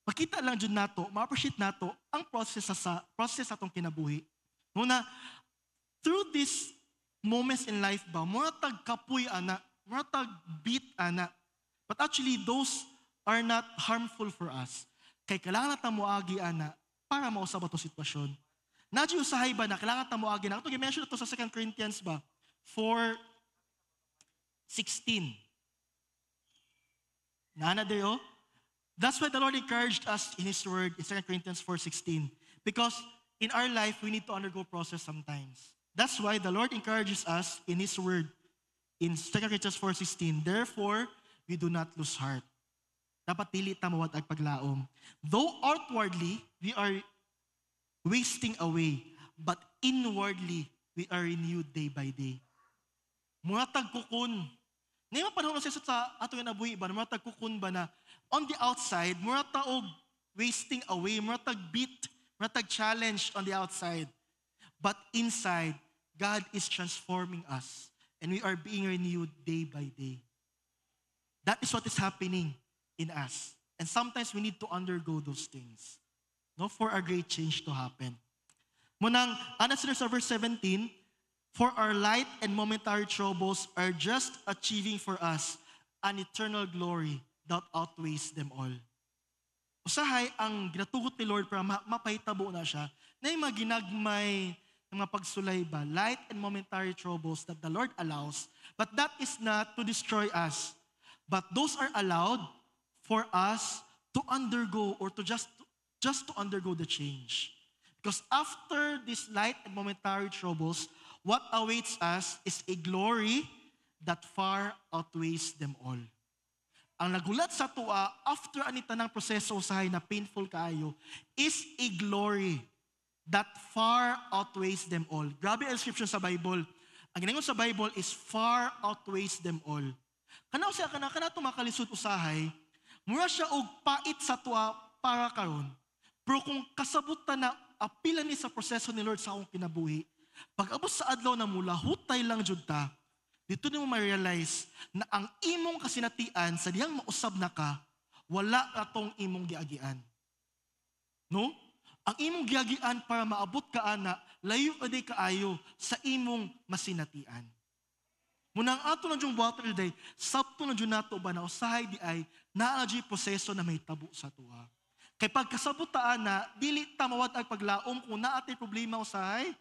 makita lang jud nato, ma-appreciate nato ang process atong kinabuhi. Muna through these moments in life ba, mura tag kapoy ana, mura tag beat ana. But actually those are not harmful for us. Kay kailangan natin moagi ana para mausab ato sitwasyon. Nadyo usahay ba na kailangan natin moagi na? Ito i-mention ito sa 2 Corinthians ba? 4:16. Nana there, that's why the Lord encouraged us in His Word in 2 Corinthians 4:16. Because in our life, we need to undergo process sometimes. That's why the Lord encourages us in His Word in 2 Corinthians 4:16. Therefore, we do not lose heart. Dapat dili ta mawat ag paglaom. Though outwardly, we are wasting away, but inwardly, we are renewed day by day. Muratag kukun. Ngayon panahon sa ato nga nabuhi ba, muratag kukun ba na on the outside, muratag og wasting away, muratag beat, muratag challenge on the outside. But inside, God is transforming us, and we are being renewed day by day. That is what is happening in us. And sometimes we need to undergo those things, no, for a great change to happen. Munang, answer sa verse 17, for our light and momentary troubles are just achieving for us an eternal glory that outweighs them all. Usahay, ang ginatugot ni Lord para mapahitabo na siya, na yung mga ginagmay ng mga pagsulay ba, light and momentary troubles that the Lord allows, but that is not to destroy us. But those are allowed for us to undergo or to just to undergo the change. Because after this light and momentary troubles, what awaits us is a glory that far outweighs them all. Ang nagulat sa tuwa, after anita ng proseso usahay na painful kaayo, is a glory that far outweighs them all. Grabe ang description sa Bible. Ang ginangon sa Bible is far outweighs them all. Kanaw siya, kana tumakalisod usahay, mura siya og pait sa tuwa para karon. Pero kung kasabutan na apila ni sa proseso ni Lord sa akong kinabuhi, pag abot sa adlaw na mula, hutay lang jud ta, dito mo ma-realize na ang imong kasinatian sa diyang mausab na ka, wala atong imong giagian. No? Ang imong giagian para maabot ka ana, layo aday kaayo sa imong masinatian. Munang ato na diyong water day, sabto na diyong nato ba na usahay di ay naa diyong proseso na may tabo sa tuwa. Kay pagkasabot ta ana, dili tamawad ang paglaom kung naatay problema usahay.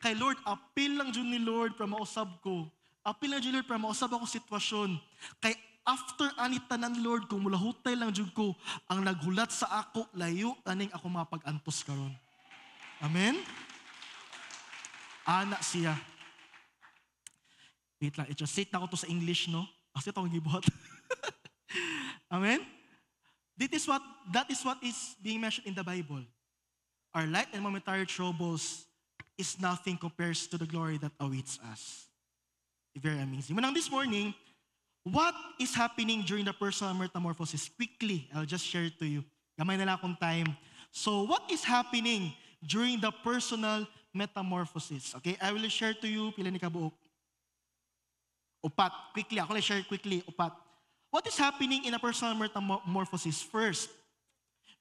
Kay Lord, apil lang diyong ni Lord para mausab ko. Apil lang diyong Lord para mausab ako sitwasyon. Kay after anitanan Lord, kung mulahutay lang diyong ko, ang naghulat sa ako, layo, aning ako mapag-antos karon. Amen? Ana siya. Wait lang, i-translate na ko to sa English, no? Kasi ito ang gibuhat. Amen? That is what is being mentioned in the Bible. Our light and momentary troubles is nothing compares to the glory that awaits us. Very amazing. Manang this morning, what is happening during the personal metamorphosis? Quickly, I'll just share it to you. Gamay na lang akong time. So, what is happening during the personal metamorphosis? Okay, I will share to you, pila ni kabuok. Upat, quickly. Ako lang share quickly, upat. What is happening in a personal metamorphosis? First,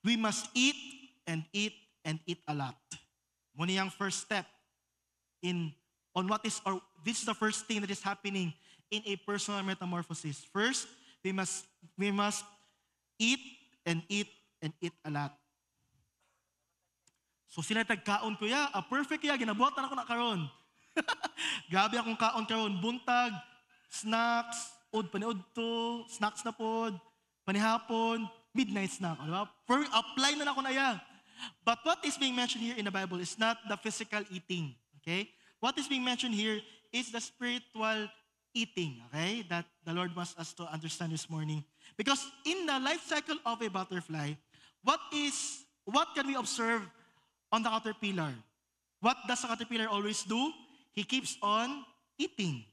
we must eat and eat and eat a lot. Muna yung first step this is the first thing that is happening in a personal metamorphosis. First, we must eat and eat and eat a lot. So sila tagkaon ko ya, perfect ya, ginabuhatan ako na karon. Grabe akong kaon karon, buntag, snacks, paniod to, snacks na pod, panihapon, midnight snack, di ba? Apply na ako na ya. But what is being mentioned here in the Bible is not the physical eating, okay? What is being mentioned here is the spiritual eating, okay? That the Lord wants us to understand this morning. Because in the life cycle of a butterfly, what can we observe on the caterpillar? What does the caterpillar always do? He keeps on eating.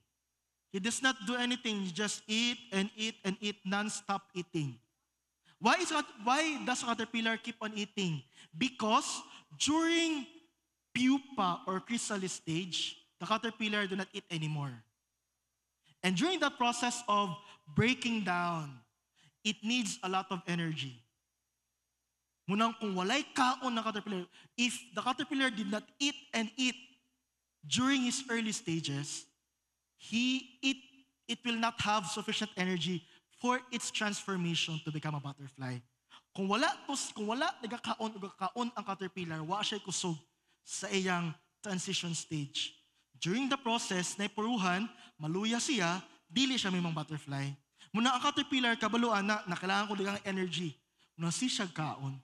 He does not do anything. He just eat and eat and eat, non-stop eating. Why does a caterpillar keep on eating? Because during pupa or chrysalis stage, the caterpillar do not eat anymore. And during the process of breaking down, it needs a lot of energy. Munang kung walay kaon na caterpillar, if the caterpillar did not eat and eat during his early stages, it will not have sufficient energy for its transformation to become a butterfly. Kung wala nagakaon ang caterpillar, wa siya kusog sa iyang transition stage. During the process, na ipuruhan, maluya siya, dili siya may mga butterfly. Muna ang caterpillar, kabaluan na kailangan ko digang energy. Muna siya kaon.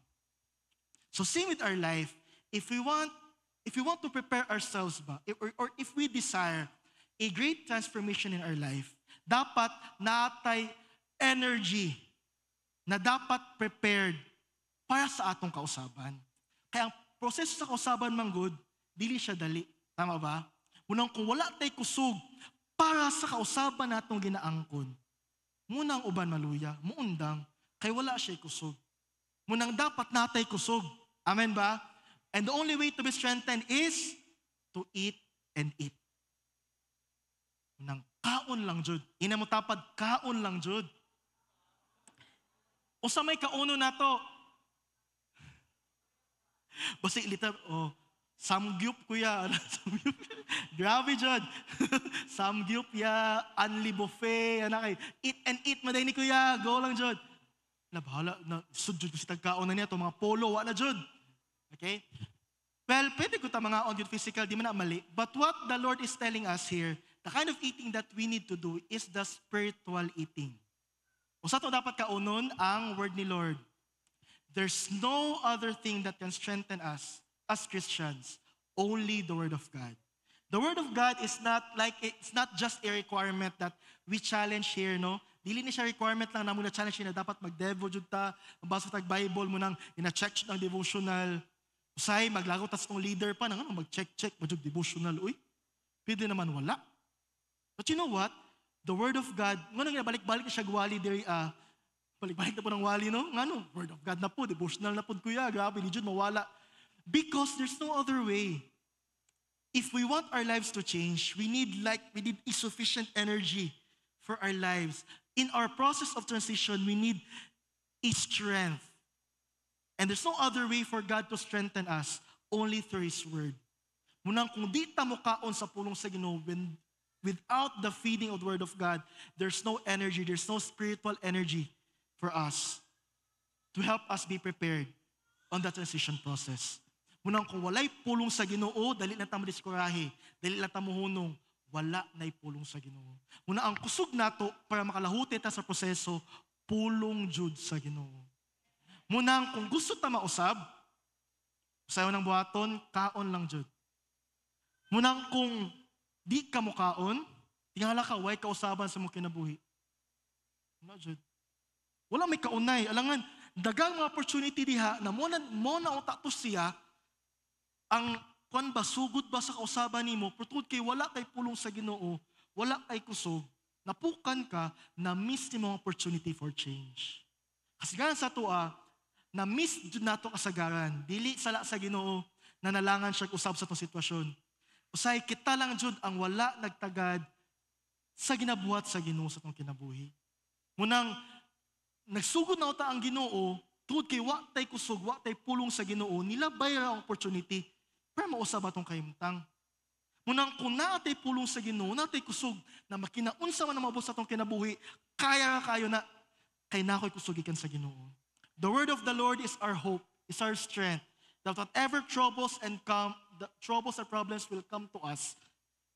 So same with our life, if we want to prepare ourselves ba, or if we desire a great transformation in our life, dapat natay energy na dapat prepared para sa atong kausaban. Kaya ang proseso sa kausaban manggod, dili siya dali. Tama ba? Munang kung wala tay kusog para sa kausaban natong ginaangkon, munang uban maluya, muundang, kay wala siya kusog. Munang dapat natay kusog. Amen ba? And the only way to be strengthened is to eat and eat. Munang kaon lang jud. Ina mo tapad, kaon lang jud. O sa may kauno na to, basta ilita, samgyup kuya. Grabe jud. Samgyup ya, unli buffet, anakay. Eat and eat, maday ni kuya, go lang jud. Bahala, sudjud ko si tagkaon na niya, to mga polo, wala jud. Okay? Well, pwede ko ta mga on physical, di man na mali. But what the Lord is telling us here, the kind of eating that we need to do is the spiritual eating. O sa to dapat kaunon ang word ni Lord. There's no other thing that can strengthen us as Christians, only the word of God. The word of God is it's not just a requirement that we challenge here, no? Dili ni siya requirement lang na muna challenge na dapat mag-devo jud ta, mabasa tag Bible mo nang ina-check ng devotional. Usay maglago tas tong leader pa nang mag-check mo jud devotional uy. Pwede naman wala. But you know what? The word of God, ngano nga balik-balik siya gwali diri balik-balik na po ng wali no? Ngano? Word of God na po, devotional na po kuya, grabe ni jud mawala. Because there's no other way. If we want our lives to change, we need sufficient energy for our lives. In our process of transition, we need a strength. And there's no other way for God to strengthen us, only through His Word. Munang kung di ta mo kaon sa pulong sa Ginoo, without the feeding of the Word of God, there's no energy, there's no spiritual energy for us to help us be prepared on the transition process. Munang kung walay pulong sa Ginoo, dali na tamo diskurahe, dali na tamo hunong, wala na'y pulong sa Ginoo. Muna ang kusog nato para makalahuti ta sa proseso, pulong jud sa Ginoo. Munang kung gusto ta mausab, sayo ng buhaton, kaon lang jud. Munang kung di ka mo kaon, tingala ka, way kausaban sa mong kinabuhi. Wala jud. Wala may kaunay. Alangan, dagang mga opportunity diha na mo na utatos siya, ang kung ba, sugod ba sa kausaban nimo, putod kay wala kay pulong sa Ginoo, wala kay kusog, napukan ka, na miss ni mong opportunity for change. Kasi ganun sa tua, na miss jud nato kasagaran, dili sala sa Ginoo, na nalangan siya usab sa itong sitwasyon. Usay, kita lang jud ang wala nagtagad sa ginabuhat sa Ginoo sa itong kinabuhi. Munang, nagsugod na uta ang Ginoo, tungod kay wa tay kusog, wa tay pulong sa Ginoo, nilabay ra ang opportunity para mausab atong kahimtang. Munang kung naatay pulong sa Ginoo, naatay kusog na makinaunsa man na mabot sa atong kinabuhi, kaya kayo na kay nakoy kusog ikan sa Ginoo. The word of the Lord is our hope, is our strength. That whatever troubles and problems will come to us,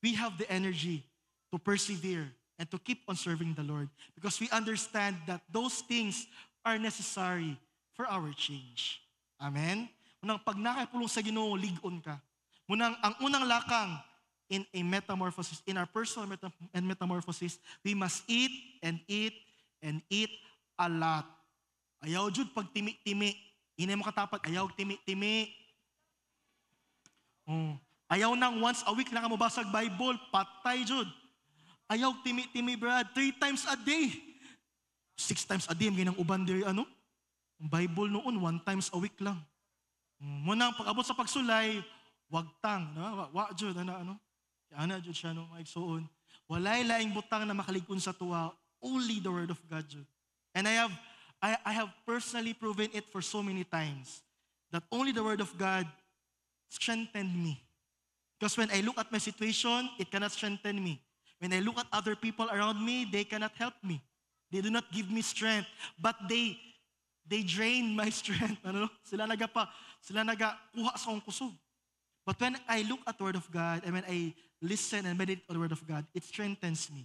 we have the energy to persevere and to keep on serving the Lord because we understand that those things are necessary for our change. Amen? Munang pag nakapulong sa Ginoo, ligon ka. Munang ang unang lakang in a metamorphosis, in our personal metamorphosis, we must eat and eat and eat a lot. Ayaw jud pag timi-timi. Inay mo katapat, ayaw timi-timi. Ayaw nang once a week lang ka mabasag Bible, patay jud. Ayaw timi-timi, Brad. 3 times a day. 6 times a day, ginang uban diri ano? Ang Bible noon, 1 times a week lang. Muna ang pag-abot sa pagsulay, wag tang, no? Wa jud ano? Ana jud siya no, maigsuon. Walay laing butang na makaligon sa tuwa, only the word of God jud. And I have personally proven it for so many times that only the word of God strengthened me. Because when I look at my situation, it cannot strengthen me. When I look at other people around me, they cannot help me. They do not give me strength, but they drain my strength. Ano? Sila nagakuha sa akong kusog. But when I look at the Word of God, and when I listen and meditate on the Word of God, it strengthens me.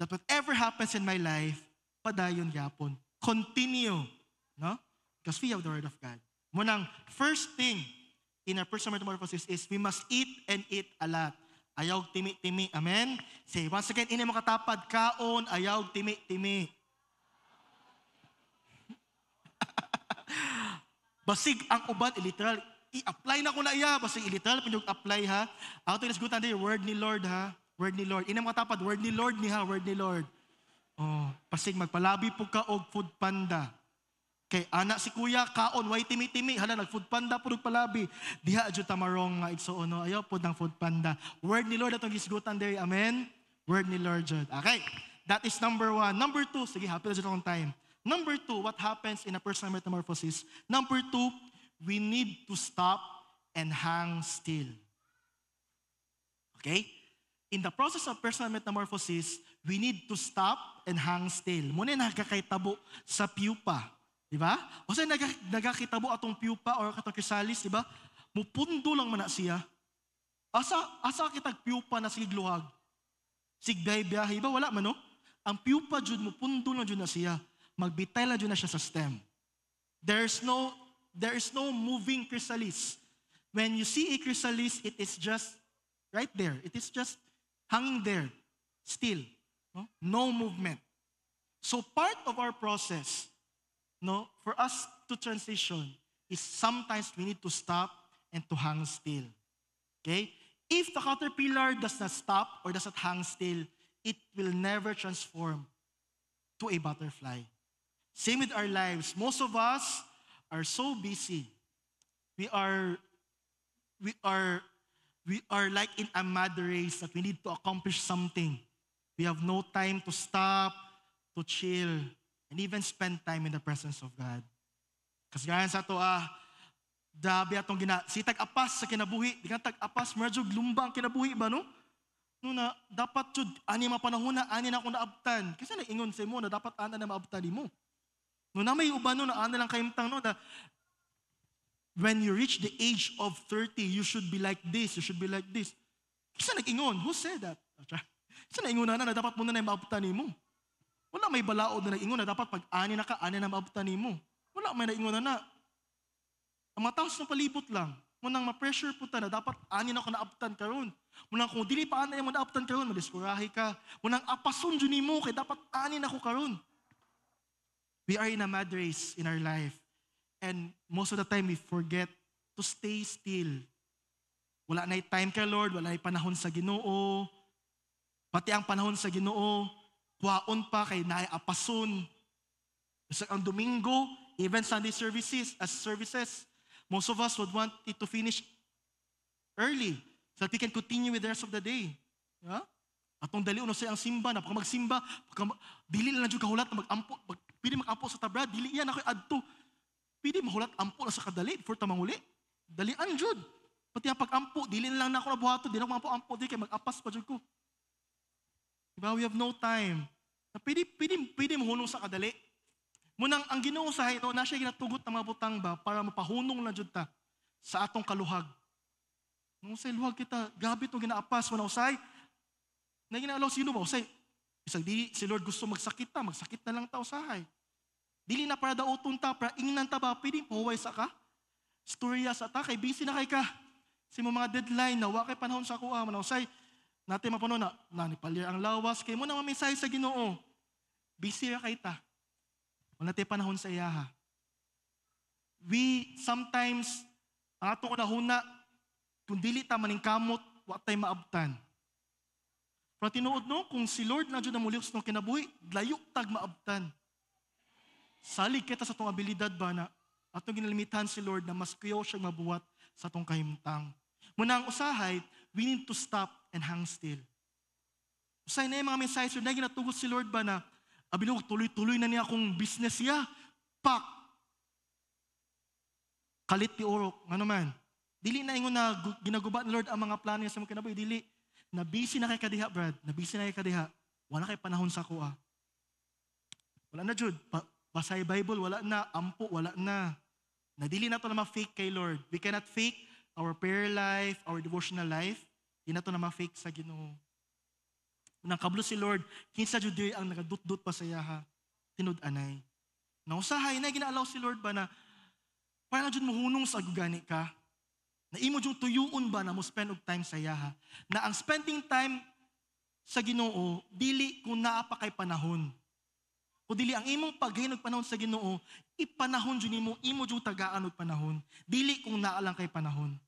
That whatever happens in my life, padayon yapon. Continue. No? Because we have the Word of God. Munang first thing in our personal metamorphosis is we must eat and eat a lot. Ayaw timi-timi. Amen? Say, once again, ini mo katapad, kaon, ayaw timi-timi. Basig ang uban, literal, i-apply na ko na iya. Basig literal, apply ha. Ako ito inisgutan din, word ni Lord ha. Word ni Lord. Ini mo katapad, word ni Lord ni ha, word ni Lord. Oh, pasig magpalabi po ka og food panda. Kay anak si kuya kaon way timi-timi hala nag food panda pud palabi. Diha adyo tamarong nga igsuon no ayaw pud ng food panda. Word ni Lord atong gisgutan diri. Amen. Word ni Lord jud. Okay. That is number 1. Number 2, sige happy na jud akong time. Number 2, what happens in a personal metamorphosis? Number 2, we need to stop and hang still. Okay? In the process of personal metamorphosis, we need to stop and hang still. Muna nagkakaitabo sa pupa. Diba? O sa nagkakitabo atong pupa or katong chrysalis, diba? Mupundo lang man na siya. Asa kitag pupa na sigluhag? Sigday biyahe, iba wala man no? Ang pupa jud mupundo lang jud na siya. Magbitay lang jud na siya sa stem. There is no moving chrysalis. When you see a chrysalis, it is just right there. It is just hanging there, still. No movement. So part of our process, for us to transition is sometimes we need to stop and to hang still. Okay? If the caterpillar does not stop or does not hang still, it will never transform to a butterfly. Same with our lives. Most of us are so busy. We are We are like in a mad race that we need to accomplish something. We have no time to stop, to chill, and even spend time in the presence of God. Kasi gaya sa ito, grabe atong si tag-apas sa kinabuhi. Di ka tag-apas, medyo lumbang kinabuhi ba, no? No na, dapat yun, ani mapanahon na, ani na akong naabtan. Kasi nag-ingon sa mo na dapat ana na maabtan mo. No na may uban no, na ana lang kayimtang no, na when you reach the age of 30, you should be like this, you should be like this. Kasi nag-ingon, who said that? Kasi nag-ingon na dapat mo na maabtan mo. Wala may balaod na nag-ingon na dapat pag ani na ka, ani na maabtan mo. Wala may nag-ingon na. Ang mataos na palibot lang. Munang ma-pressure po ta na dapat ani na ko naabtan karon. Munang kung dili pa ani mo naabtan karon, madiskurahe ka. Munang apason jud nimo kay dapat ani na ko karon. We are in a mad race in our life. And most of the time we forget to stay still. Wala na'y time kay Lord, wala na'y panahon sa Ginoo. Pati ang panahon sa Ginoo, kuhaon pa kay naay apason. Sa ang Domingo, even Sunday services, most of us would want it to finish early so that we can continue with the rest of the day. Yeah? Atong dali uno sa ang simba, napaka magsimba, dili lang jud kahulat na mag-ampo, pili mag-ampo sa tabra, dili yan ako adto. Pili mahulat ampo na sa kadali before ta manguli. Dalian jud. Pati ang pag-ampo, dili na lang na ako nabuhato, di na ako ampo di kay mag-apas pa jud ko. Diba? We have no time. Na pili mahunong sa kadali. Munang ang Ginoo sa hayno na siya ginatugot na mabutang ba para mapahunong na jud ta sa atong kaluhag. Nung say luhag kita, gabi to ginaapas mo na usay. Na ginalaw sino ba usay? Isang di si Lord gusto magsakit na lang ta usahay. Dili na para dauton ta, para ingnan ta ba pwedeng pahuway sa ka? Storya sa ta kay busy na kay ka. Si mo mga deadline na wa kay panahon sa kuha mo na usay. Natin mapuno na nanipalir ang lawas kay mo na mamisay sa Ginoo. Busy ra kay ta. Wala tayo panahon sa iyaha. We sometimes, ang ato ko nahuna, kung dili ta maning kamot, wala tayo maabtan. Pero tinuod no, kung si Lord na dyan na mulios ng kinabuhi, layo tag maabtan. Salig kita sa itong abilidad ba na atong ginalimitan si Lord na mas kuyaw siyang mabuhat sa itong kahimtang. Muna ang usahay, we need to stop and hang still. Usay na yung mga mensahe, so na ginatugot si Lord ba na abilog, tuloy-tuloy na niya akong business niya. Pak! Kalit ti orok. Ano man? Dili na ingon na ginaguba ni Lord ang mga plano niya sa mga kinabuhi. Dili. Na busy na kay kadiha, Brad. Na busy na kay kadiha. Wala kay panahon sa kuha. Wala na, Jude. Basay Bible, wala na. Ampo, wala na. Nadili na ito na ma-fake kay Lord. We cannot fake our prayer life, our devotional life. Di na ito na ma-fake sa Ginoo. Nang kablo si Lord, kinsa jud diri ang nagadut-dut pa sa yaha, tinud-anay. Nausahay na ginaalaw si Lord ba na para na jud mohunong sa gugani ka. Na imo jud tuyuon ba na mo spend og time sa yaha. Na ang spending time sa Ginoo dili kung naa pa kay panahon. O dili ang imong paghinog panahon sa Ginoo, ipanahon jud nimo, imo jud tagaan og panahon. Dili kung naa lang kay panahon.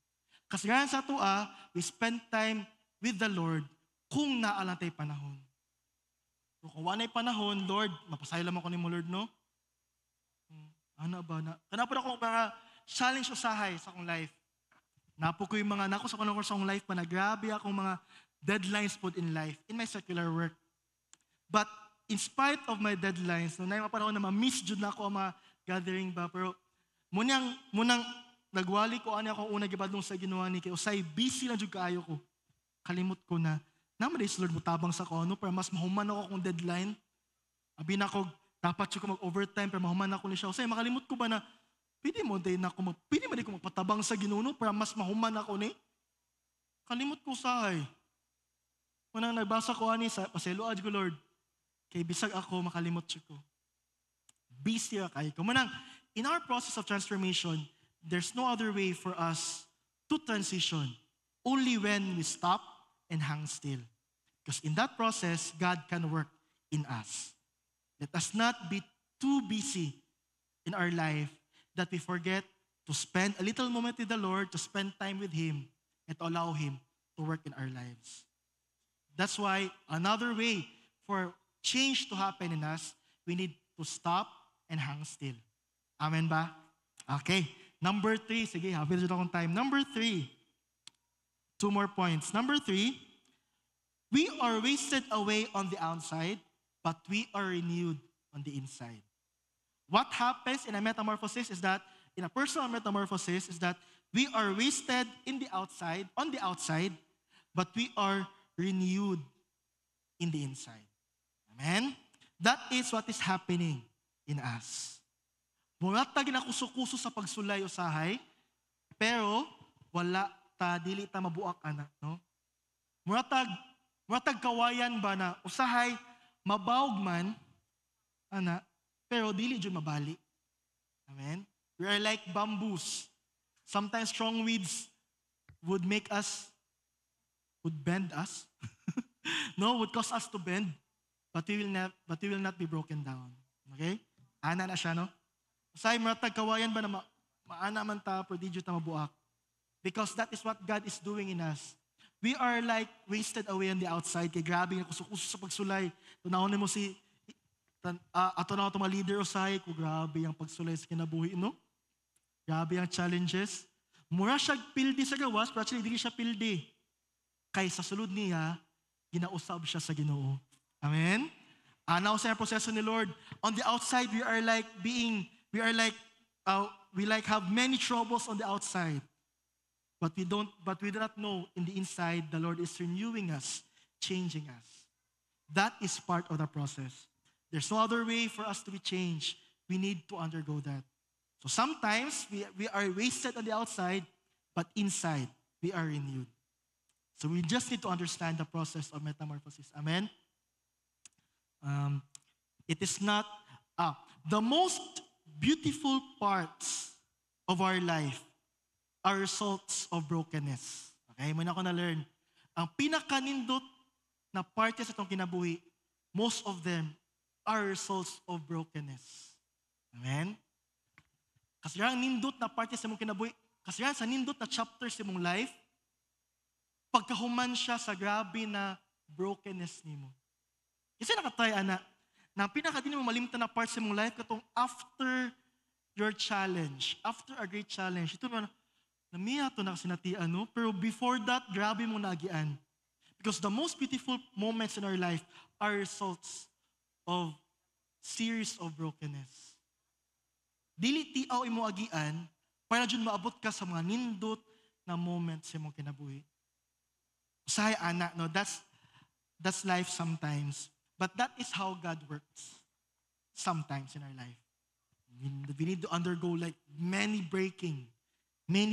Kasagaran sa atoa, we spend time with the Lord kung naalang tayo panahon. Kung wanay panahon, Lord, mapasaya lamang ko ni mo, Lord, no? Ano ba na? Kanapon ako mga challenge usahay sa akong life. Napo ko yung mga, nako sa akong life pa na grabe akong mga deadlines put in life, in my secular work. But in spite of my deadlines, nung na panahon na ma-miss jud na ako ang mga gathering ba, pero munang nagwali ko ani ako una gibadlong sa Ginoo ni kay usay busy lang jud kaayo ko. Kalimot ko na naman Lord mo tabang sa kono para mas mahuman ako kung deadline. Abi na ko dapat siya ko mag-overtime para mahuman ako ni siya. Usay makalimot ko ba na pwede mo din ko magpatabang sa Ginoo para mas mahuman ako ni. Kalimot ko usahay. Munang nagbasa ko ani sa pasayload ko Lord. Kay bisag ako makalimot siya ko. Busy ra kay ko. Munang in our process of transformation, there's no other way for us to transition. Only when we stop and hang still. Because in that process, God can work in us. Let us not be too busy in our life that we forget to spend a little moment with the Lord, to spend time with Him, and to allow Him to work in our lives. That's why another way for change to happen in us, we need to stop and hang still. Amen ba? Okay. Number 3. Sige, happy na akong time. Number 3. Two more points. Number 3, we are wasted away on the outside, but we are renewed on the inside. What happens in a metamorphosis is that, in a personal metamorphosis, is that we are wasted on the outside, but we are renewed in the inside. Amen? That is what is happening in us. Muratag na kuso-kuso sa pagsulay usahay, pero wala ta, dili ta mabuak ana, no? Muratag kawayan ba na usahay mabawg man ana, pero dili jud mabali. Amen? We are like bamboos. Sometimes strong winds would bend us. No, would cause us to bend, but we will not be broken down. Okay? Ana na siya, no? Usahay muratag kawayan ba na maana man ta, pero di jud ta mabuak. Because that is what God is doing in us. We are like wasted away on the outside. Kaya grabe nga kuso-kuso sa pagsulay. Tunawon mo si ato na ito mga leader usahay ko, grabe ang pagsulay sa kinabuhi, no? Grabe ang challenges. Mura siya pildi sa gawas, pero actually hindi siya pildi. Kaya sa sulod niya, ginausab siya sa Ginoo. Amen? Now sa proseso ni Lord, on the outside, we have many troubles on the outside. But we do not know in the inside, the Lord is renewing us, changing us. That is part of the process. There's no other way for us to be changed. We need to undergo that. So sometimes we are wasted on the outside, but inside we are renewed. So we just need to understand the process of metamorphosis. Amen? It is not, the most beautiful parts of our life are results of brokenness. Okay, muna ko na-learn. Ang pinakanindot na parte sa itong kinabuhi, most of them are results of brokenness. Amen? Kasi yung nindot na parte sa mong kinabuhi, kasi yan sa nindot na chapter sa mong life, pagkahuman siya sa grabe na brokenness ni mo. Kasi nakatry, ana, na pinakadin mo malimtan na part sa mong life, katong after your challenge, after a great challenge, ito naman, namiya to na sinatian, no? Pero before that, grabe mo nagian. Because the most beautiful moments in our life are results of series of brokenness. Dili tiaw imo agian, para dyan maabot ka sa mga nindot na moments sa mong kinabuhi. Usahay, anak, no? That's life sometimes. But that is how God works sometimes in our life. We need to undergo like many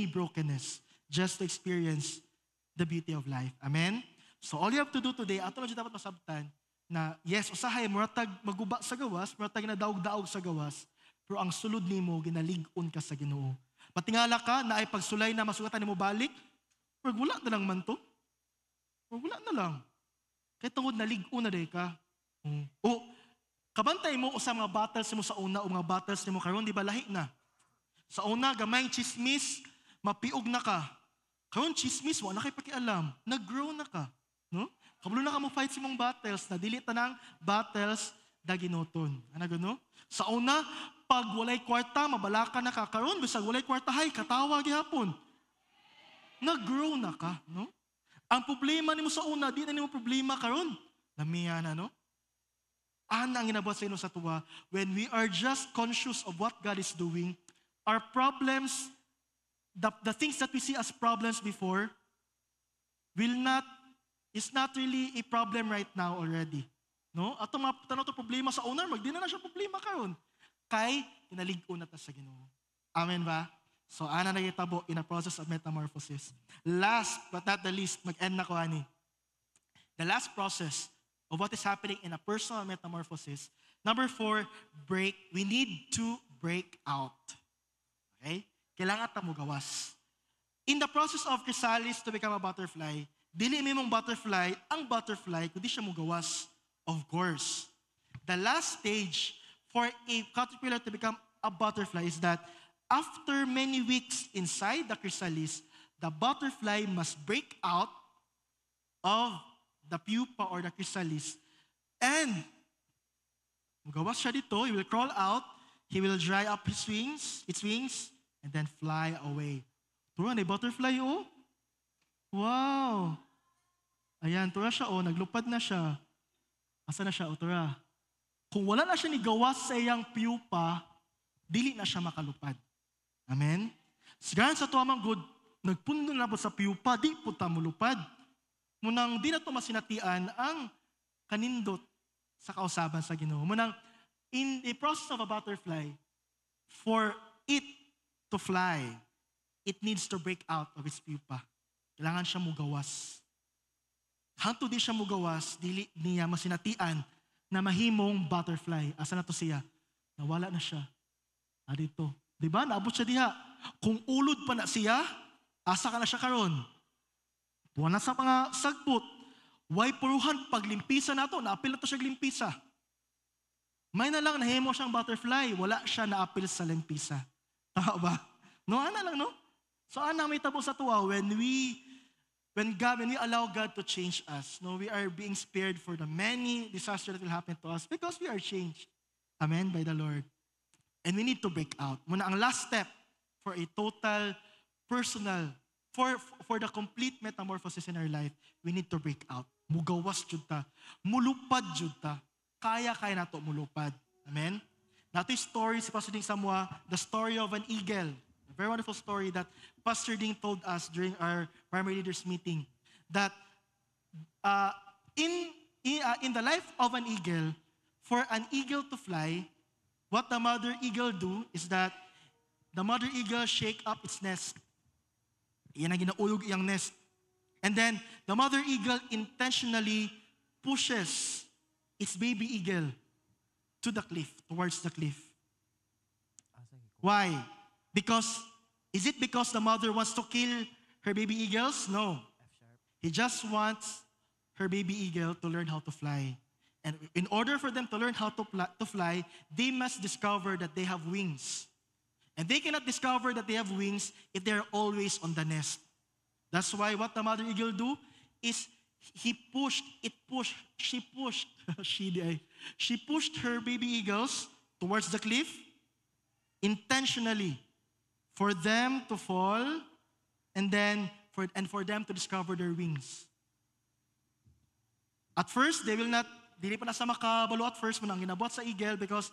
brokenness, just to experience the beauty of life. Amen? So all you have to do today, ato lang dapat masabtan, na yes, usahay, muratag maguba sa gawas, muratag na daog-daog sa gawas, pero ang sulod nimo ginalig-on ka sa Ginoo. Matingala ka na ay pagsulay na masugatan nimo balik, pero wala na lang man to. Wala na lang. Kaya tungod nalig-on na day ka. O, kabantay mo sa mga battles mo sa una o mga battles mo karon, di ba lahi na? Sa una, gamayng chismis, mapiog na ka. Karon chismis, wala kay pakialam. Nag-grow na ka. No? Kabalo na ka mo fight sa mong battles, na dili tanang battles da ginoton. Ano gano? Sa una, pag walay kwarta, mabalaka na ka. Karon, bisag walay kwarta, hay, katawa gihapon. Nag-grow na ka. No? Ang problema nimo sa una, di na nimo problema karon. Lamiya na, no? Ana ang ginabot sa ino sa tuwa, when we are just conscious of what God is doing, our problems, the things that we see as problems before, is not really a problem right now already. No? Ato mga to problema sa una, magdi na siya problema karon. Kay inalig-o na ta sa Ginoo. Amen ba? So ana nagitabo in a process of metamorphosis. Last but not the least, mag-end na ko ani. The last process of what is happening in a personal metamorphosis. Number 4, we need to break out. Okay? Kailangan ta mo gawas. In the process of chrysalis to become a butterfly, dili mi mong butterfly, ang butterfly, kundi siya mo gawas. Of course. The last stage for a caterpillar to become a butterfly is that after many weeks inside the chrysalis, the butterfly must break out of the pupa or the chrysalis. And, magawas siya dito, he will crawl out, he will dry up its wings, and then fly away. Turan, butterfly, oh. Wow! Ayan, tura siya o, naglupad na siya. Asa na siya o, tura? Kung wala na siya ni gawas sa iyang piupa, dili na siya makalupad. Amen? Sigaran sa tuwamang good, nagpundo na po sa piupa, di po ta mulupad. Munang di na to masinatian ang kanindot sa kausaban sa Ginoo. Munang in the process of a butterfly, for it to fly, it needs to break out of its pupa. Kailangan siya mugawas. Hanto di siya mugawas, dili niya masinatian na mahimong butterfly. Asa na to siya? Nawala na siya. Dito. Diba? Naabot siya diha. Kung ulod pa na siya, asa ka na siya karon? Tuwa na sa mga sagbot. Way puruhan paglimpisa na to. Naapil na to siya glimpisa. May na lang nahimo siyang butterfly. Wala siya naapil sa limpisa. Tama ba? No, ana lang, no? So, ana may tabo sa tuwa when we allow God to change us, no, we are being spared for the many disasters that will happen to us because we are changed. Amen, by the Lord. And we need to break out. Muna ang last step for a total, personal, for the complete metamorphosis in our life, we need to break out. Mugawas jud ta. Mulupad jud ta. Kaya na to mulupad. Amen? Nato yung story si Pastor Ding Samua, the story of an eagle. A very wonderful story that Pastor Ding told us during our primary leaders meeting. That in the life of an eagle, for an eagle to fly, what the mother eagle do is that the mother eagle shake up its nest. Iyan ang ginaulog iyang nest. And then, the mother eagle intentionally pushes its baby eagle to the cliff, towards the cliff. Why? Is it because the mother wants to kill her baby eagles? No. He just wants her baby eagle to learn how to fly. And in order for them to learn how to fly, they must discover that they have wings. And they cannot discover that they have wings if they're always on the nest. That's why what the mother eagle do is she pushed her baby eagles towards the cliff intentionally for them to fall and for them to discover their wings. At first, dili pa na sa makabalo at first mo nang ginabot sa eagle because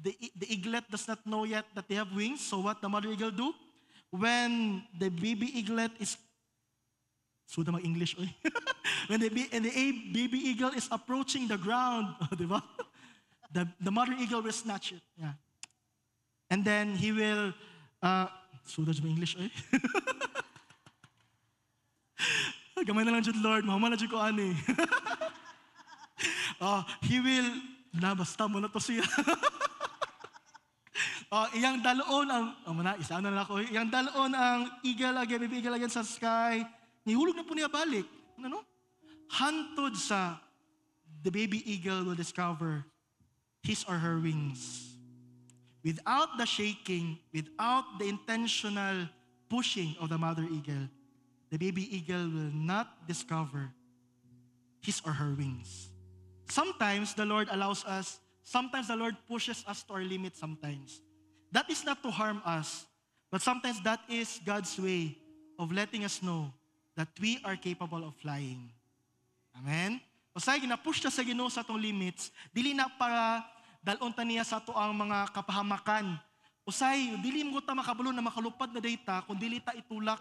the eaglet does not know yet that they have wings. So what the mother eagle do? When the baby eaglet is suda mag-English, oy. When the baby eagle is approaching the ground, di ba? The mother eagle will snatch it. Yeah. And then he will, suda dyan English, oy. Gamay na lang dyan, Lord. Mahama na dyan ko, ani. He will, basta mo na to siya. Iyang daloon iyang daloon ang baby eagle again sa sky. Nihulog na po niya balik. Ano? Hantod sa the baby eagle will discover his or her wings. Without the shaking, without the intentional pushing of the mother eagle, the baby eagle will not discover his or her wings. Sometimes the Lord pushes us to our limit sometimes. That is not to harm us, but sometimes that is God's way of letting us know that we are capable of flying. Amen? Usay, ginapush na sa Ginoo sa atong limits, dili na para dalon ta niya sa ato ang mga kapahamakan. Usay, dili mo ta makabalo na makalupad na data kung dili ta itulak.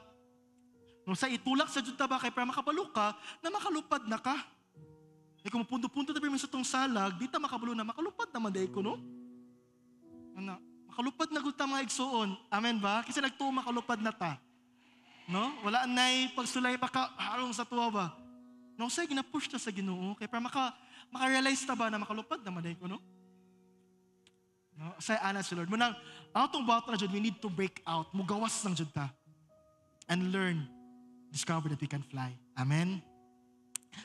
Usay, itulak sa jud ta ba kay para makabalo ka na makalupad na ka. Kung punto-punto ta sa itong salag, di ta makabalo na makalupad naman day ko, no? Makalupad na gud ta mga igsoon. Amen ba? Kasi nagtuo makalupad na ta. No? Wala nay pagsulay pa ka harong sa tuwa ba? No, say gina-push ta sa Ginoo kay para maka-realize ta ba na makalupad naman day ko, no? No, say ana si Lord. Munang atong bawat na jud we need to break out. Mugawas lang jud ta. And learn, discover that we can fly. Amen.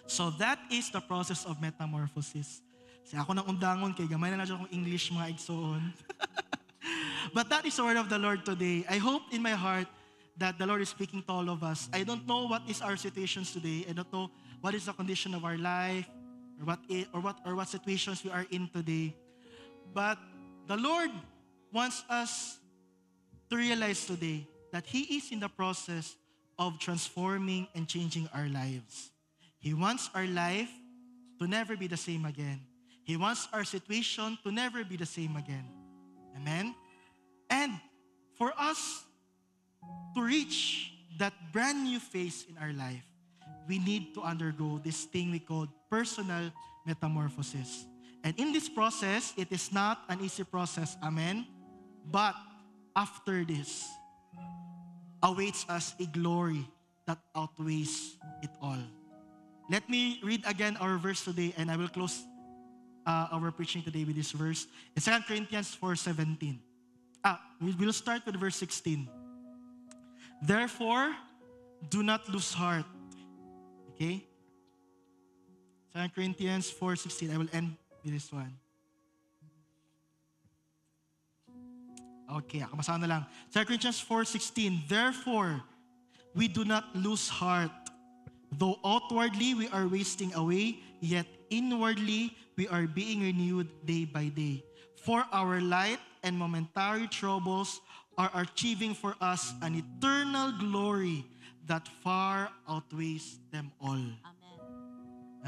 So that is the process of metamorphosis. Kasi ako nang undangon kay gamay na akong English mga igsoon. But that is the word of the Lord today. I hope in my heart that the Lord is speaking to all of us. I don't know what is our situations today. I don't know what is the condition of our life or what situations we are in today. But the Lord wants us to realize today that He is in the process of transforming and changing our lives. He wants our life to never be the same again. He wants our situation to never be the same again. Amen? And for us to reach that brand new phase in our life, we need to undergo this thing we call personal metamorphosis. And in this process, it is not an easy process. Amen? But after this, awaits us a glory that outweighs it all. Let me read again our verse today, and I will close our preaching today with this verse. It's 2 Corinthians 4:17. We will start with verse 16. Therefore, do not lose heart. Okay? 2 Corinthians 4:16. I will end with this one. Okay, kamasa na lang. 2 Corinthians 4:16. Therefore, we do not lose heart. Though outwardly we are wasting away, yet inwardly we are being renewed day by day. For our light and momentary troubles are achieving for us an eternal glory that far outweighs them all.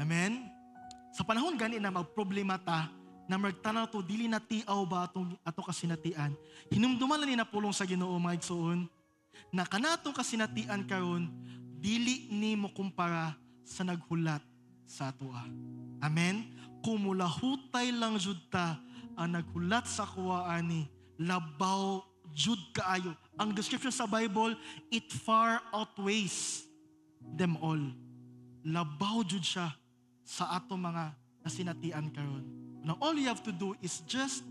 Amen. Amen? Sa panahon gani na magproblema ta, na magtanaw to, dili na tiaw ba ato kasinatian. Hinumduman lang ni na pulong sa Ginoo mga igsoon, na kanatong kasinatian karon dili ni mo kumpara sa naghulat sa atoa. Amen? Kumulahutay lang jud ta ang naghulat sa kuwaani, labaw jud kaayo. Ang description sa Bible, it far outweighs them all. Labaw jud siya sa ato mga nasinatian karon. Now all you have to do is just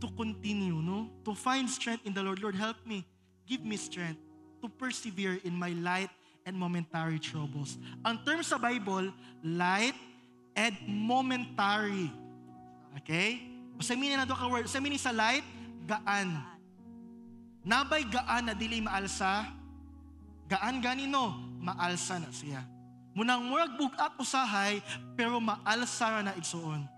to continue, to find strength in the Lord. Lord, help me. Give me strength to persevere in my light and momentary troubles. Ang term sa Bible, light and momentary. Okay? Sa mini na do ka word, sa mini sa light, gaan. Nabay gaan na dili maalsa, gaan ganino, maalsa na siya. Munang murag bugat usahay, pero maalsa na igsuon.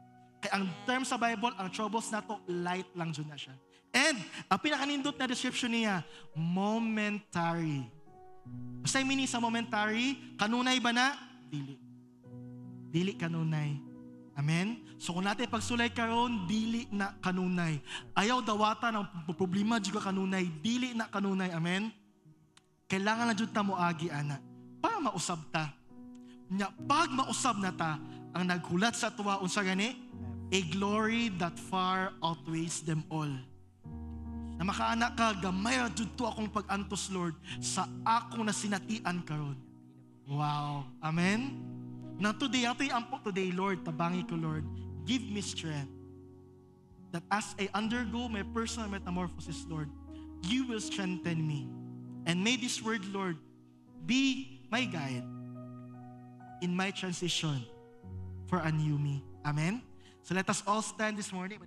Kaya ang term sa Bible, ang troubles na to, light lang dyan na siya. And, ang pinakanindot na description niya, momentary. Basta yung meaning sa momentary, kanunay ba na? Dili. Dili kanunay. Amen? So kung natin pagsulay karon, dili na kanunay. Ayaw dawata ng problema dyan ka kanunay, dili na kanunay. Amen? Kailangan na dyan ta mo agi, ana. Para mausab ta. Nya, pag mausab na ta, ang naghulat sa tuwa, unsa gani? A glory that far outweighs them all. Na makaanak ka, gamay ra jud to akong pag-antos, Lord, sa akong nasinatian karon. Wow. Amen? Na today, ato'y ampo today, Lord, tabangi ko, Lord, give me strength that as I undergo my personal metamorphosis, Lord, you will strengthen me. And may this word, Lord, be my guide in my transition for a new me. Amen? So let us all stand this morning.